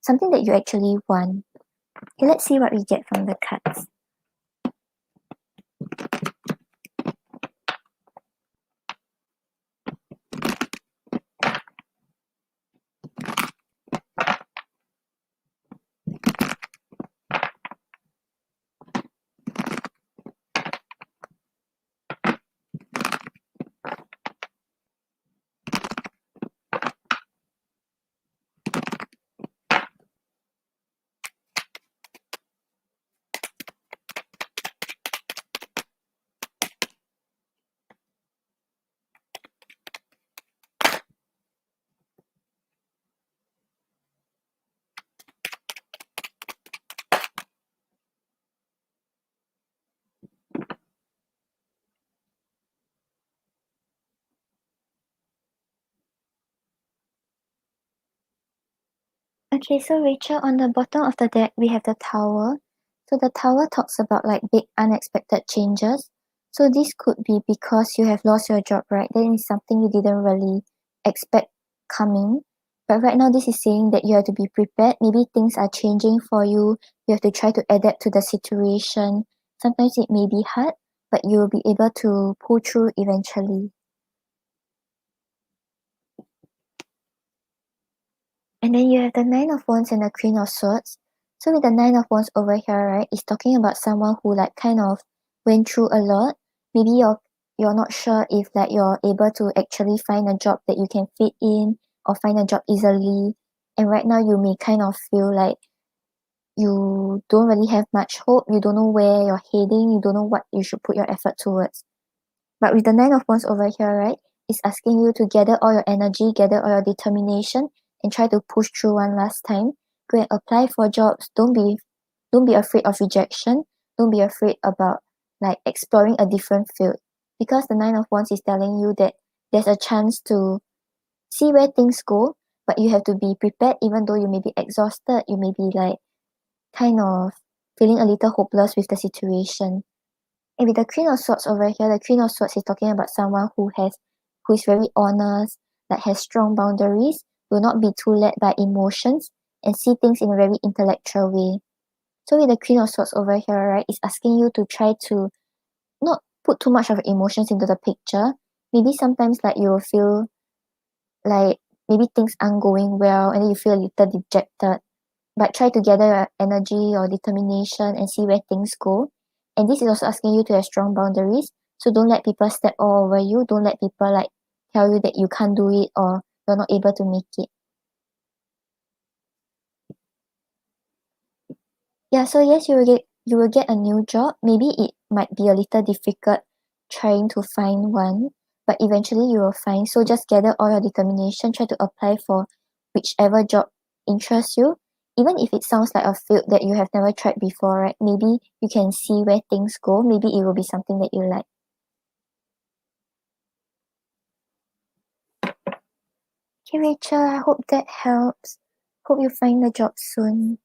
something that you actually want. Okay, let's see what we get from the cards. Okay, so Rachel, on the bottom of the deck, we have the Tower. So the Tower talks about like big unexpected changes. So this could be because you have lost your job, right? Then it's something you didn't really expect coming. But right now, this is saying that you have to be prepared. Maybe things are changing for you. You have to try to adapt to the situation. Sometimes it may be hard, but you will be able to pull through eventually. And then you have the Nine of Wands and the Queen of Swords. So with the Nine of Wands over here, right, it's talking about someone who like kind of went through a lot. Maybe you're not sure if like you're able to actually find a job that you can fit in or find a job easily. And right now you may kind of feel like you don't really have much hope, you don't know where you're heading, you don't know what you should put your effort towards. But with the Nine of Wands over here, right, it's asking you to gather all your energy, gather all your determination, and try to push through one last time. Go and apply for jobs. Don't be afraid of rejection. Don't be afraid about like exploring a different field. Because the Nine of Wands is telling you that there's a chance to see where things go, but you have to be prepared even though you may be exhausted, you may be like kind of feeling a little hopeless with the situation. And with the Queen of Swords over here, the Queen of Swords is talking about someone who is very honest, that has strong boundaries, will not be too led by emotions, and see things in a very intellectual way. So with the Queen of Swords over here, right, it's asking you to try to not put too much of emotions into the picture. Maybe sometimes like you will feel like maybe things aren't going well and then you feel a little dejected. But try to gather your energy or determination and see where things go. And this is also asking you to have strong boundaries. So don't let people step all over you. Don't let people like tell you that you can't do it or you're not able to make it. Yeah, so yes, you will get a new job. Maybe it might be a little difficult trying to find one, but eventually you will find. So just gather all your determination, try to apply for whichever job interests you. Even if it sounds like a field that you have never tried before, right? Maybe you can see where things go. Maybe it will be something that you like. Okay, Rachel, I hope that helps. Hope you find the job soon.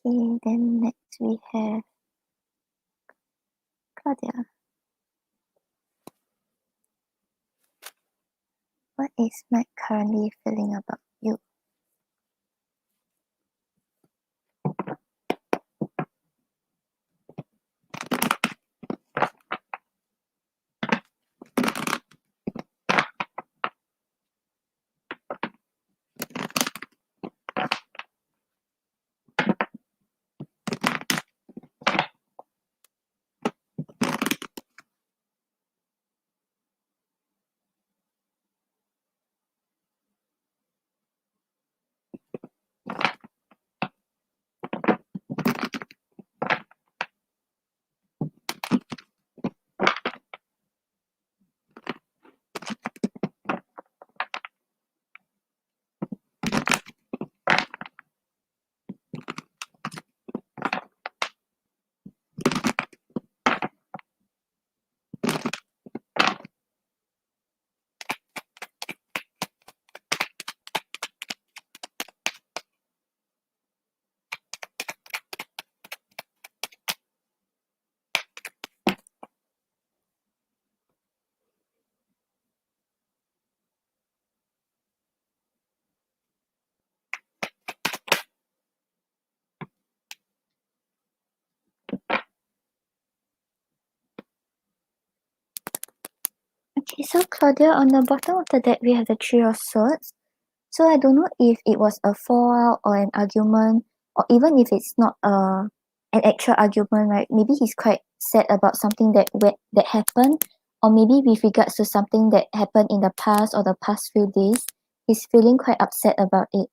Okay, then next we have Claudia. What is Matt currently feeling about you? Okay, so Claudia, on the bottom of the deck, we have the Three of Swords. So I don't know if it was a fallout or an argument, or even if it's not an actual argument, right? Maybe he's quite sad about something that happened, or maybe with regards to something that happened in the past or the past few days, he's feeling quite upset about it.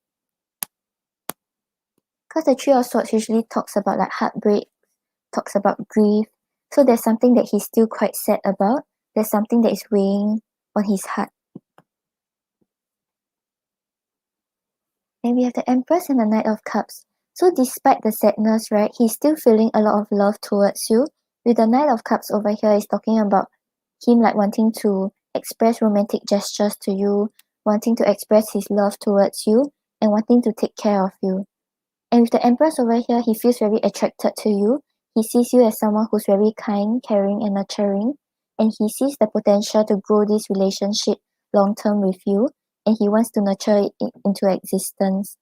Because the Three of Swords usually talks about like heartbreak, talks about grief. So there's something that he's still quite sad about. There's something that is weighing on his heart. And we have the Empress and the Knight of Cups. So despite the sadness, right, he's still feeling a lot of love towards you. With the Knight of Cups over here, is talking about him like wanting to express romantic gestures to you, wanting to express his love towards you, and wanting to take care of you. And with the Empress over here, he feels very attracted to you. He sees you as someone who's very kind, caring, and nurturing. And he sees the potential to grow this relationship long term with you. And he wants to nurture it into existence.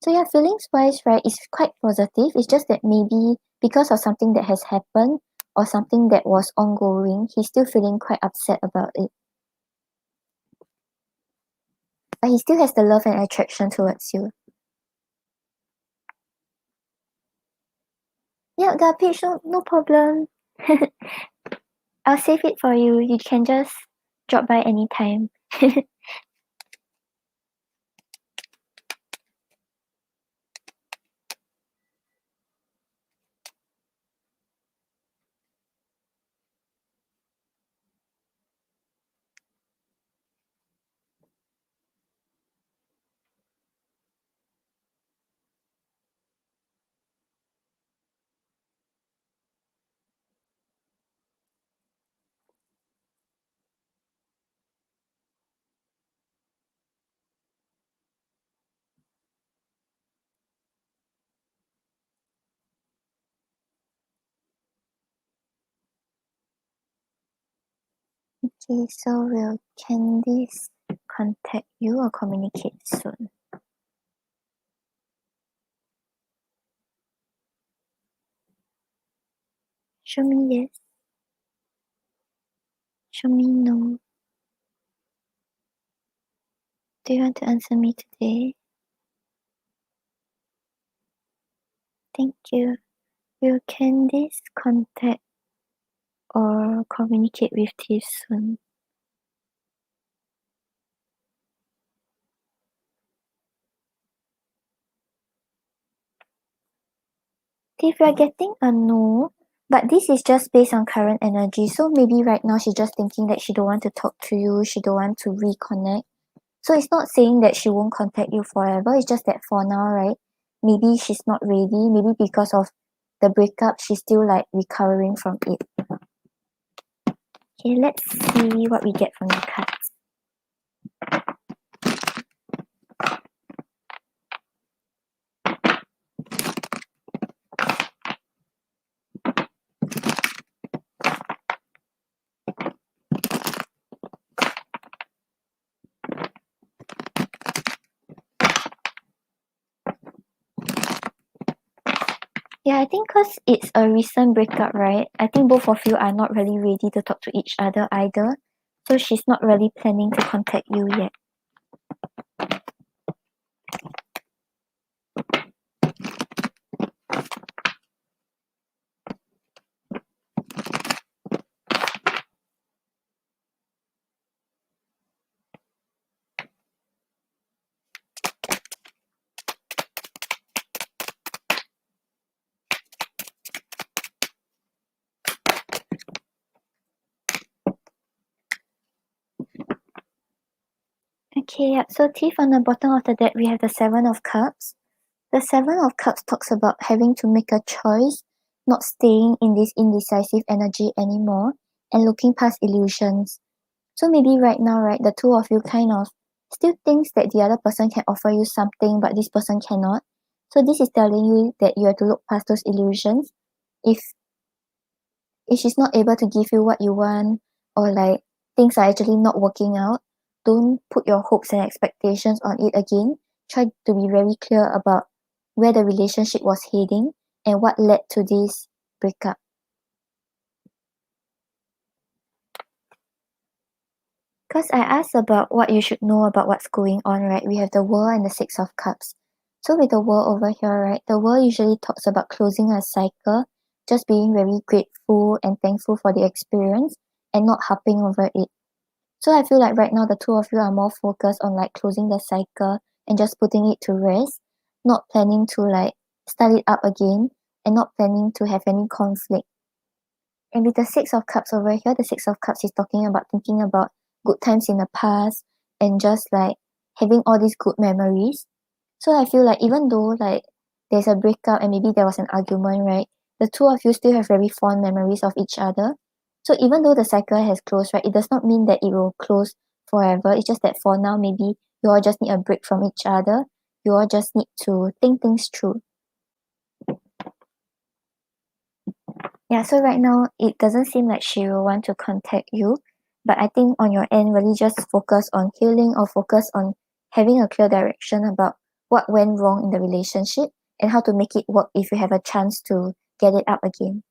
So yeah, feelings wise, right, is quite positive. It's just that maybe because of something that has happened or something that was ongoing, he's still feeling quite upset about it. But he still has the love and attraction towards you. Yeah, the page, no problem. I'll save it for you. You can just drop by anytime. Okay, so will Candice contact you or communicate soon? Show me yes. Show me no. Do you want to answer me today? Thank you. Will Candice contact or communicate with Tiff soon? Tiff, we are getting a no, but this is just based on current energy. So maybe right now she's just thinking that she don't want to talk to you, she don't want to reconnect. So it's not saying that she won't contact you forever. It's just that for now, right? Maybe she's not ready. Maybe because of the breakup, she's still like recovering from it. Okay, let's see what we get from the cards. Yeah, I think because it's a recent breakup, right? I think both of you are not really ready to talk to each other either. So she's not really planning to contact you yet. Okay, yeah. So Tiff, on the bottom of the deck, we have the Seven of Cups. The Seven of Cups talks about having to make a choice, not staying in this indecisive energy anymore, and looking past illusions. So maybe right now, right, the two of you kind of still thinks that the other person can offer you something, but this person cannot. So this is telling you that you have to look past those illusions. If she's not able to give you what you want, or like things are actually not working out, don't put your hopes and expectations on it again. Try to be very clear about where the relationship was heading and what led to this breakup. Because I asked about what you should know about what's going on, right? We have the World and the Six of Cups. So with the World over here, right, the World usually talks about closing a cycle, just being very grateful and thankful for the experience and not harping over it. So I feel like right now the two of you are more focused on like closing the cycle and just putting it to rest, not planning to like start it up again and not planning to have any conflict. And with the Six of Cups over here, the Six of Cups is talking about thinking about good times in the past and just like having all these good memories. So I feel like even though like there's a breakup and maybe there was an argument, right? The two of you still have very fond memories of each other. So even though the cycle has closed, right, it does not mean that it will close forever. It's just that for now, maybe you all just need a break from each other. You all just need to think things through. Yeah, so right now it doesn't seem like she will want to contact you, but I think on your end, really just focus on healing or focus on having a clear direction about what went wrong in the relationship and how to make it work if you have a chance to get it up again.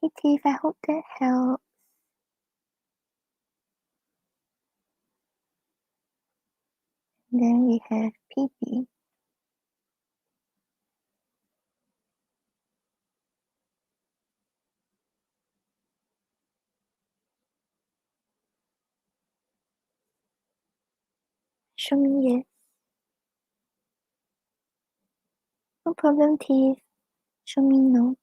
Hey Tiff, I hope that helps. Then we have PB. Show me yes. No problem, Tiff. Show me no.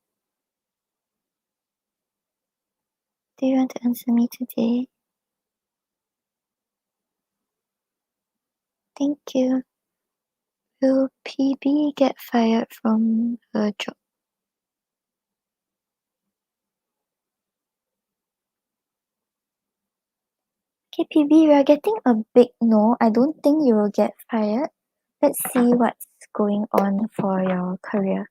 Do you want to answer me today? Thank you. Will PB get fired from her job? Okay, PB, we are getting a big no. I don't think you will get fired. Let's see what's going on for your career.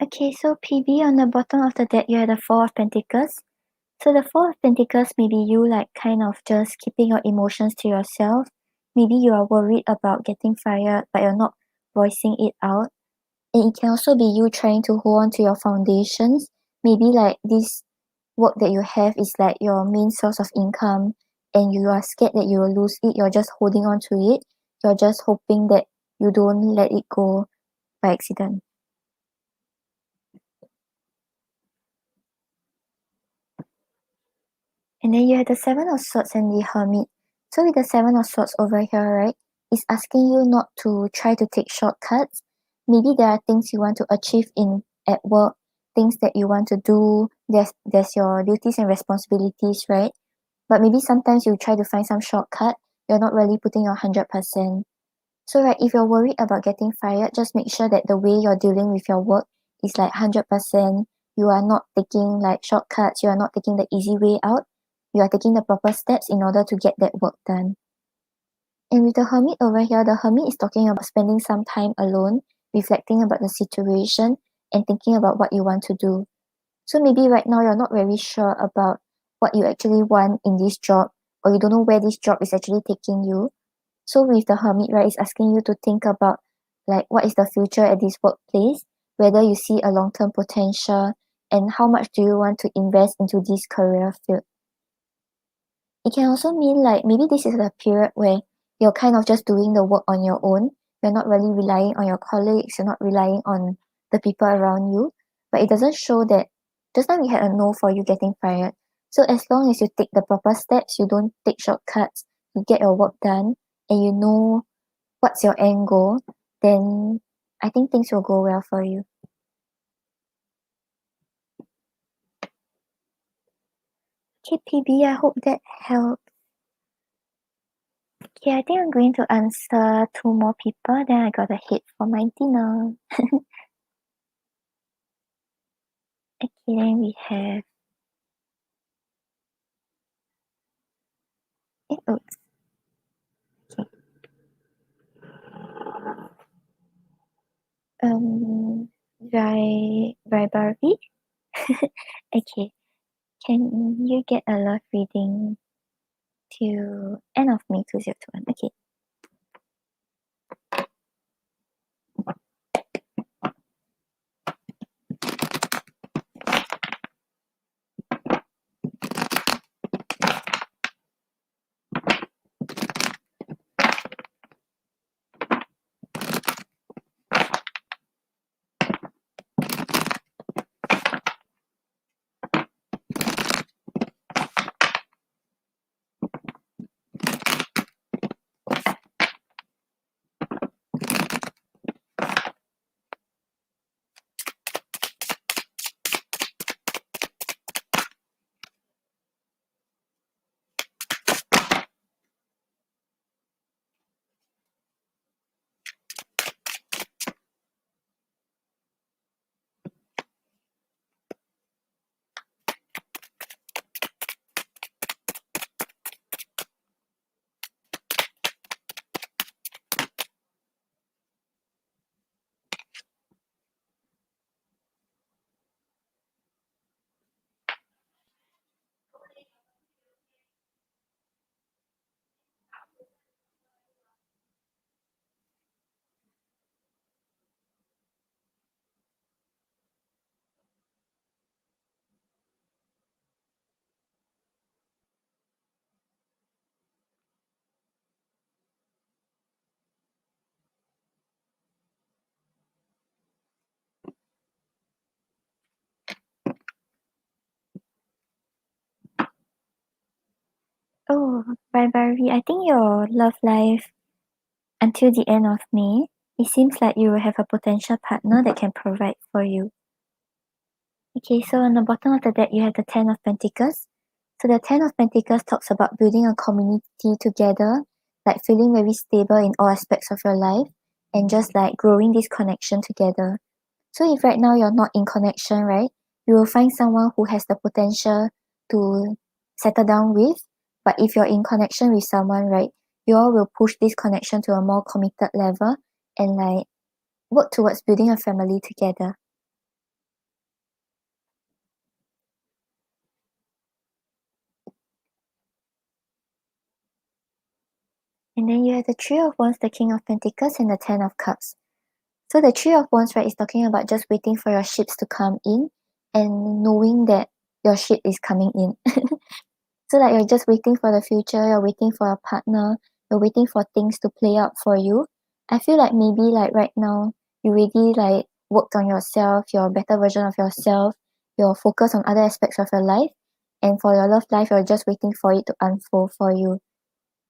Okay, so PB, on the bottom of the deck, you had the Four of Pentacles. So the Four of Pentacles may be you like kind of just keeping your emotions to yourself. Maybe you are worried about getting fired, but you're not voicing it out. And it can also be you trying to hold on to your foundations. Maybe like this work that you have is like your main source of income and you are scared that you will lose it. You're just holding on to it. You're just hoping that you don't let it go by accident. And then you have the Seven of Swords and the Hermit. So with the Seven of Swords over here, right, it's asking you not to try to take shortcuts. Maybe there are things you want to achieve at work, things that you want to do. There's your duties and responsibilities, right? But maybe sometimes you try to find some shortcut. You're not really putting your 100%. So right, if you're worried about getting fired, just make sure that the way you're dealing with your work is like 100%. You are not taking like shortcuts. You are not taking the easy way out. You are taking the proper steps in order to get that work done. And with the Hermit over here, the Hermit is talking about spending some time alone, reflecting about the situation and thinking about what you want to do. So maybe right now you're not very sure about what you actually want in this job, or you don't know where this job is actually taking you. So with the Hermit, right, it's asking you to think about like what is the future at this workplace, whether you see a long-term potential, and how much do you want to invest into this career field. It can also mean like maybe this is a period where you're kind of just doing the work on your own. You're not really relying on your colleagues, you're not relying on the people around you. But it doesn't show that just now we had a no for you getting fired. So as long as you take the proper steps, you don't take shortcuts, you get your work done, and you know what's your end goal, then I think things will go well for you. Okay, PB, I hope that helps. Okay, I think I'm going to answer two more people, then I gotta head for my dinner. Okay, then we have oops. Okay. Barbie. Okay. Can you get a love reading till end of May 2021? Okay. Oh, Barbary, I think your love life until the end of May, it seems like you will have a potential partner that can provide for you. Okay, so on the bottom of the deck, you have the Ten of Pentacles. So the Ten of Pentacles talks about building a community together, like feeling very stable in all aspects of your life, and just like growing this connection together. So if right now you're not in connection, right, you will find someone who has the potential to settle down with. But if you're in connection with someone, right, you all will push this connection to a more committed level and like work towards building a family together. And then you have the Three of Wands, the King of Pentacles, and the Ten of Cups. So the Three of Wands, right, is talking about just waiting for your ships to come in and knowing that your ship is coming in. So like you're just waiting for the future, you're waiting for a partner, you're waiting for things to play out for you. I feel like maybe like right now, you really like worked on yourself, you're a better version of yourself, you're focused on other aspects of your life. And for your love life, you're just waiting for it to unfold for you.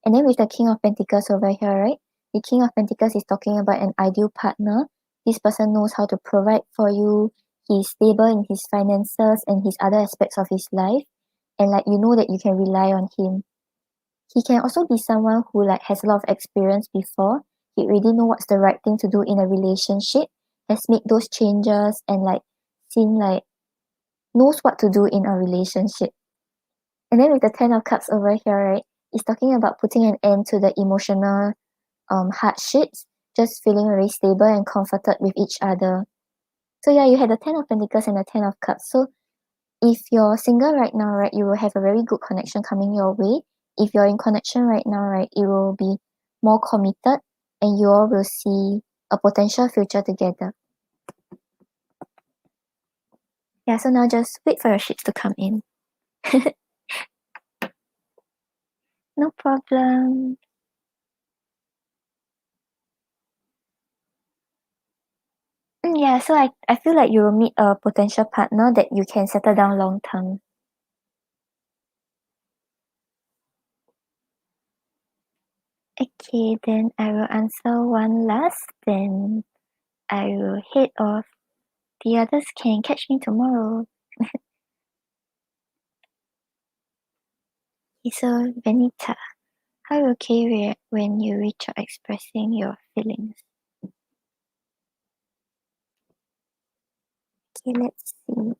And then with the King of Pentacles over here, right? The King of Pentacles is talking about an ideal partner. This person knows how to provide for you. He's stable in his finances and his other aspects of his life. And like you know that you can rely on him. He can also be someone who like has a lot of experience before. He already know what's the right thing to do in a relationship, has made those changes and like seen like knows what to do in a relationship. And then with the Ten of Cups over here, right, it's talking about putting an end to the emotional hardships, just feeling very stable and comforted with each other. So yeah, you had the Ten of Pentacles and the Ten of Cups. So if you're single right now, right, you will have a very good connection coming your way. If you're in connection right now, right, it will be more committed and you all will see a potential future together. Yeah, so now just wait for your ships to come in. No problem. Yeah, so I feel like you will meet a potential partner that you can settle down long term. Okay, then I will answer one last, then I will head off. The others can catch me tomorrow. Okay, so Benita, how you okay react when you reach out expressing your feelings? Okay, let's see.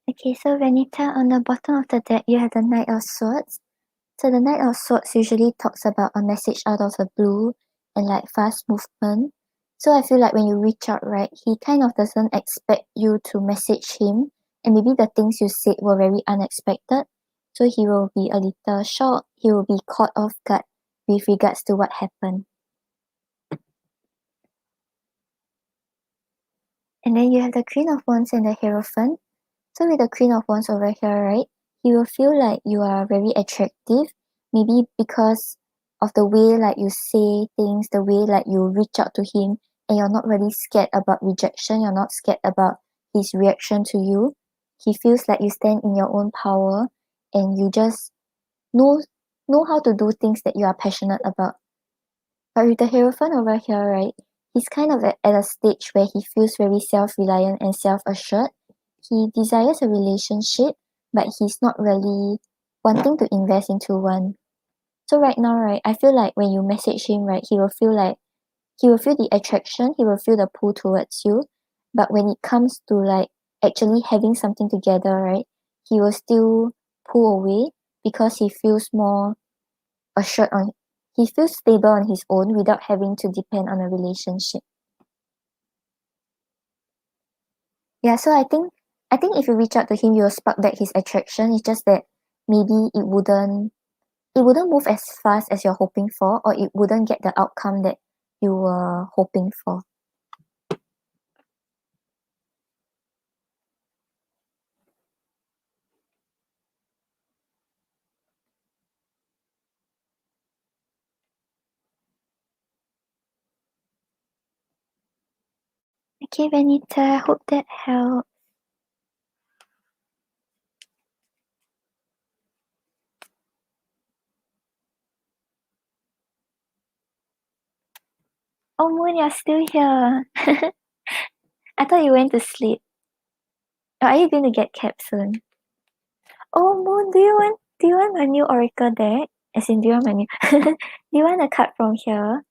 Okay, so Benita, on the bottom of the deck, you have the Knight of Swords. So the Knight of Swords usually talks about a message out of the blue and like fast movement. So I feel like when you reach out, right, he kind of doesn't expect you to message him. And maybe the things you said were very unexpected. So he will be a little shocked. He will be caught off guard with regards to what happened. And then you have the Queen of Wands and the Hierophant. So with the Queen of Wands over here, right, he will feel like you are very attractive. Maybe because of the way like you say things, the way like you reach out to him, and you're not really scared about rejection. You're not scared about his reaction to you. he feels like you stand in your own power and you just know how to do things that you are passionate about. But with the Hierophant over here, right, he's kind of at a stage where he feels very self-reliant and self-assured. He desires a relationship, but he's not really wanting to invest into one. So right now, right, I feel like when you message him, right, he will feel the attraction, he will feel the pull towards you. But when it comes to like actually having something together, right, he will still pull away because he feels more assured on he feels stable on his own without having to depend on a relationship. Yeah, so I think if you reach out to him, you'll spark back his attraction. It's just that maybe it wouldn't move as fast as you're hoping for, or it wouldn't get the outcome that you were hoping for. Okay, Vanita, hope that helped. Oh, Moon, you're still here. I thought you went to sleep. Or are you going to get kept soon? Oh, Moon, do you want a new Oracle deck? As in, do you want a new? Do you want a card from here?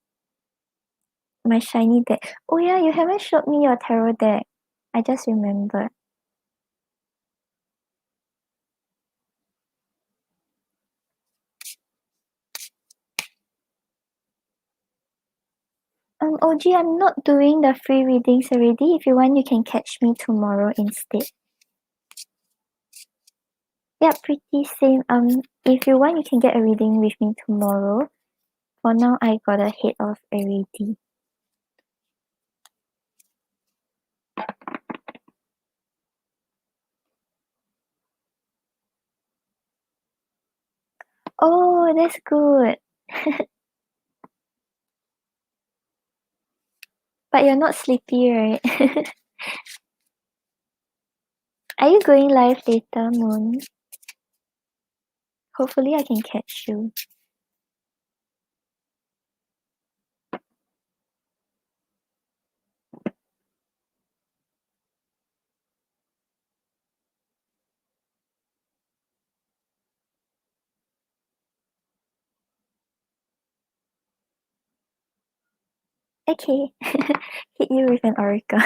My shiny deck. Oh yeah, you haven't showed me your tarot deck. I just remembered. OG, I'm not doing the free readings already. If you want, you can catch me tomorrow instead. Yeah, pretty same. If you want, you can get a reading with me tomorrow. For now, I got a head off already. Oh, that's good. But you're not sleepy, right? Are you going live later, Moon? Hopefully, I can catch you. Okay. Hit you with an oracle.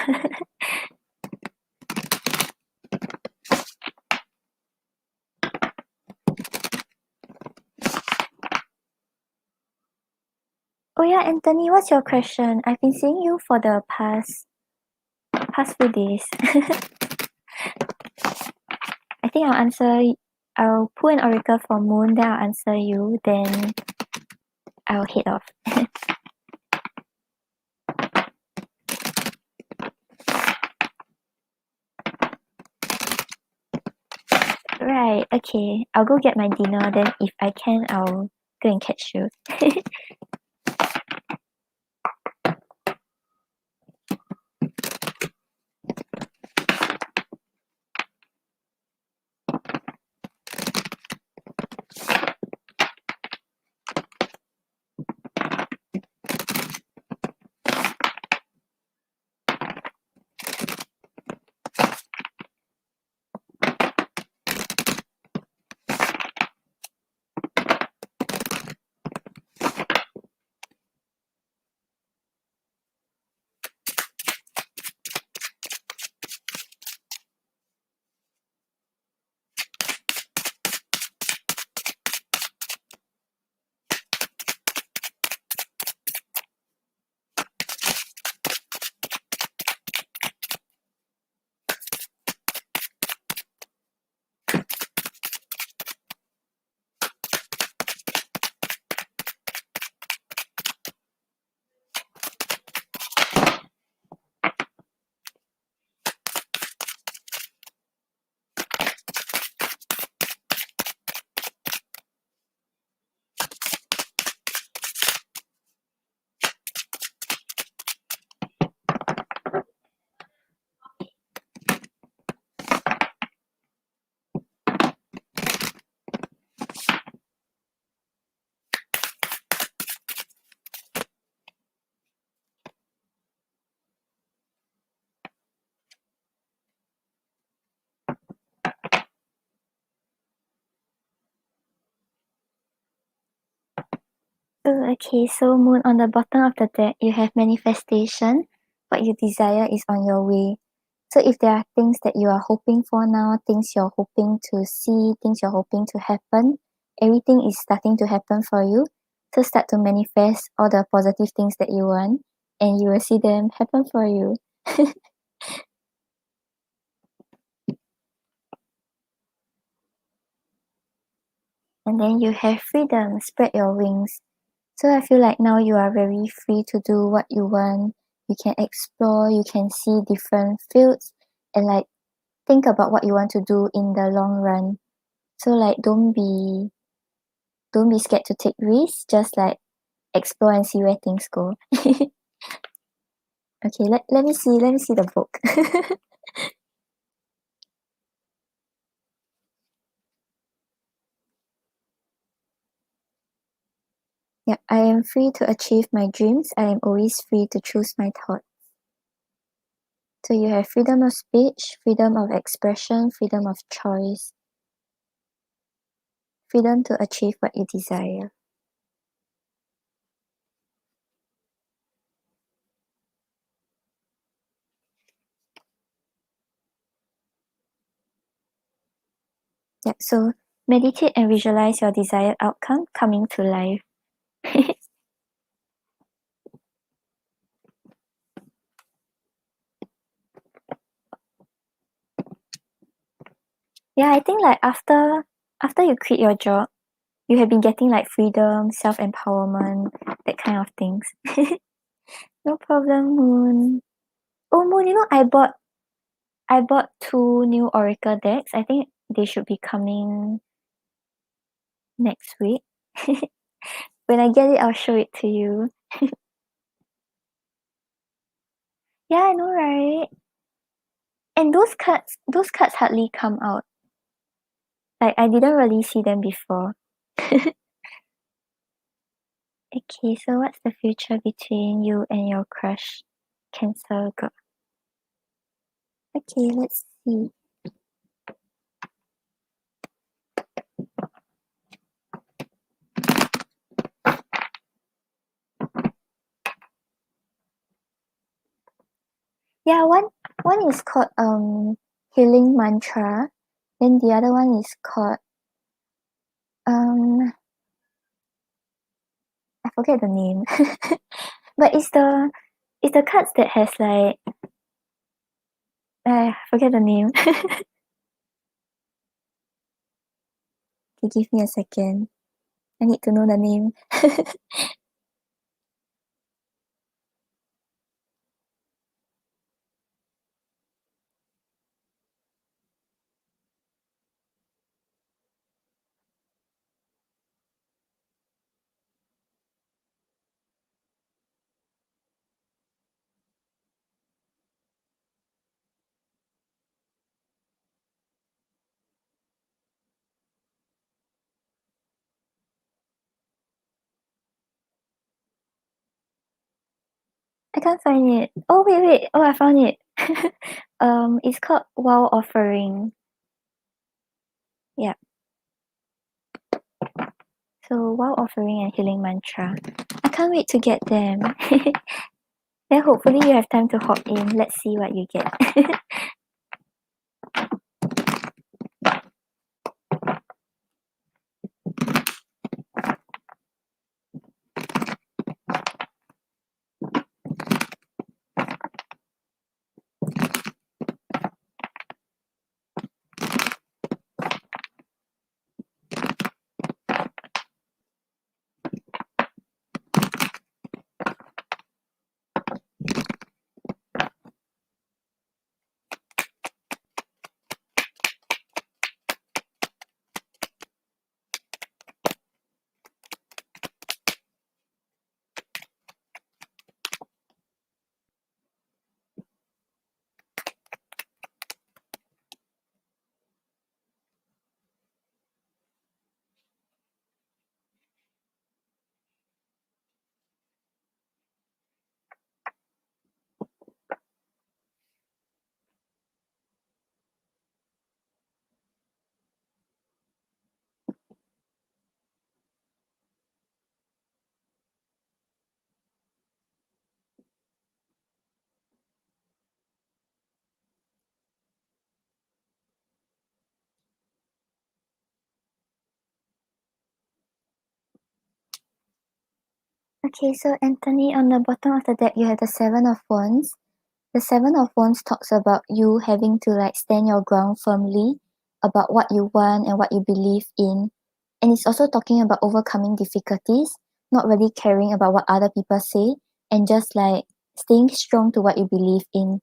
Oh yeah, Anthony, what's your question? I've been seeing you for the past few days. I think I'll pull an oracle for Moon, then I'll answer you, then I'll head off. Right, okay. I'll go get my dinner, then if I can, I'll go and catch you. Oh, okay, so Moon, on the bottom of the deck, you have manifestation. What you desire is on your way. So if there are things that you are hoping for now, things you're hoping to see, things you're hoping to happen, everything is starting to happen for you. So start to manifest all the positive things that you want, and you will see them happen for you. And then you have freedom, spread your wings. So I feel like now you are very free to do what you want. You can explore, you can see different fields, and like think about what you want to do in the long run. So like don't be scared to take risks, just like explore and see where things go. Okay, let me see the book. Yeah, I am free to achieve my dreams. I am always free to choose my thoughts. So you have freedom of speech, freedom of expression, freedom of choice, freedom to achieve what you desire. Yeah, so meditate and visualize your desired outcome coming to life. Yeah, I think like after you quit your job, you have been getting like freedom, self-empowerment, that kind of things. No problem, Moon. Oh, Moon, I bought two new Oracle decks. I think they should be coming next week. When I get it, I'll show it to you. Yeah, I know, right? And those cards hardly come out. Like I didn't really see them before. Okay, so what's the future between you and your crush, Cancer girl? Okay, let's see. Yeah, one is called healing mantra, then the other one is called um I forget the name. But it's the cards that has like I forget the name. Okay, give me a second. I need to know the name. I can't find it. Oh wait. Oh, I found it. It's called Wow Offering. Yeah. So Wow Offering and Healing Mantra. I can't wait to get them. Then hopefully you have time to hop in. Let's see what you get. Okay, so Anthony, on the bottom of the deck, you have the Seven of Wands. The Seven of Wands talks about you having to like stand your ground firmly about what you want and what you believe in. And it's also talking about overcoming difficulties, not really caring about what other people say, and just like staying strong to what you believe in.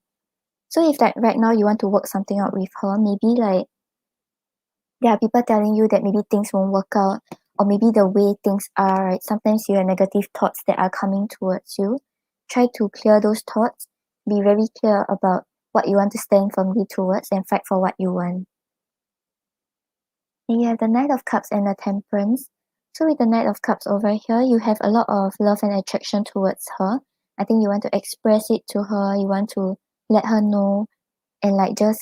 So if like right now you want to work something out with her, maybe like there are people telling you that maybe things won't work out, or maybe the way things are, right? Sometimes you have negative thoughts that are coming towards you. Try to clear those thoughts. Be very clear about what you want to stand firmly towards and fight for what you want. And you have the Knight of Cups and the Temperance. So with the Knight of Cups over here, you have a lot of love and attraction towards her. I think you want to express it to her. You want to let her know and like just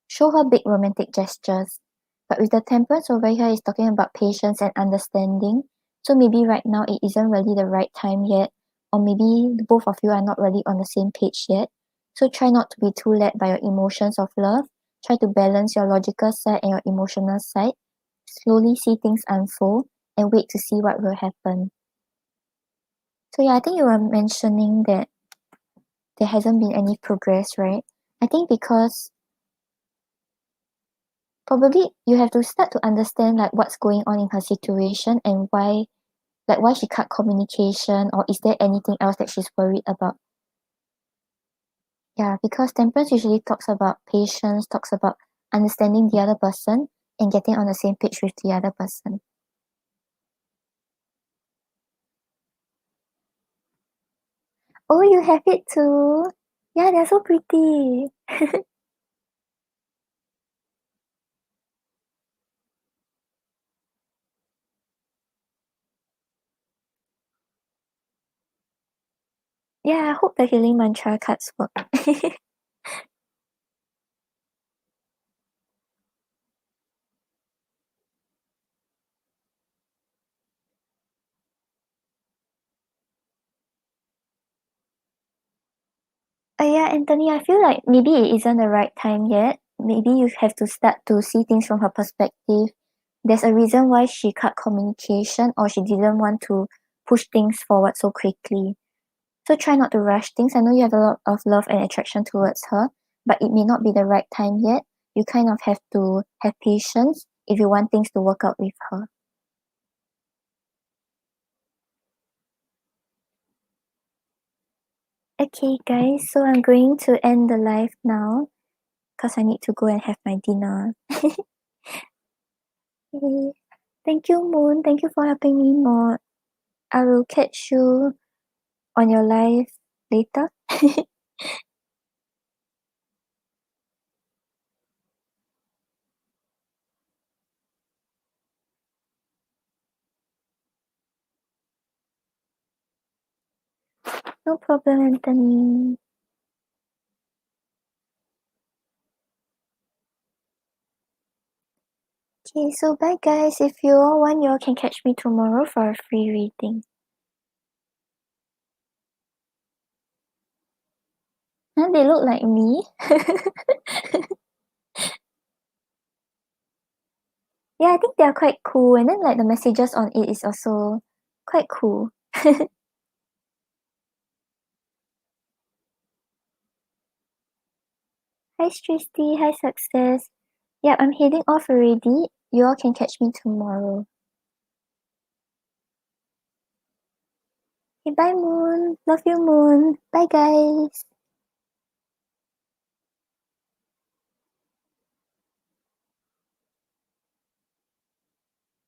show her big romantic gestures. But with the Temperance over here, it's talking about patience and understanding. So maybe right now it isn't really the right time yet, or maybe both of you are not really on the same page yet. So try not to be too led by your emotions of love. Try to balance your logical side and your emotional side. Slowly see things unfold and wait to see what will happen. So yeah, I think you were mentioning that there hasn't been any progress, right? I think because probably you have to start to understand like what's going on in her situation and why she cut communication, or is there anything else that she's worried about. Yeah, because Temperance usually talks about patience, talks about understanding the other person and getting on the same page with the other person. Oh, you have it too. Yeah, they're so pretty. Yeah, I hope the healing mantra cards work. Yeah, Anthony, I feel like maybe it isn't the right time yet. Maybe you have to start to see things from her perspective. There's a reason why she cut communication, or she didn't want to push things forward so quickly. So try not to rush things. I know you have a lot of love and attraction towards her, but it may not be the right time yet. You kind of have to have patience if you want things to work out with her. Okay, guys, so I'm going to end the live now because I need to go and have my dinner. Okay. Thank you, Moon. Thank you for helping me more. I will catch you on your live later. No problem, Anthony. Okay, so bye, guys. If you all want, you all can catch me tomorrow for a free reading. Huh, they look like me. Yeah, I think they are quite cool, and then like the messages on it is also quite cool. Hi, Tristy. Hi, Success. Yeah, I'm heading off already. You all can catch me tomorrow. Okay, bye, Moon. Love you, Moon. Bye, guys.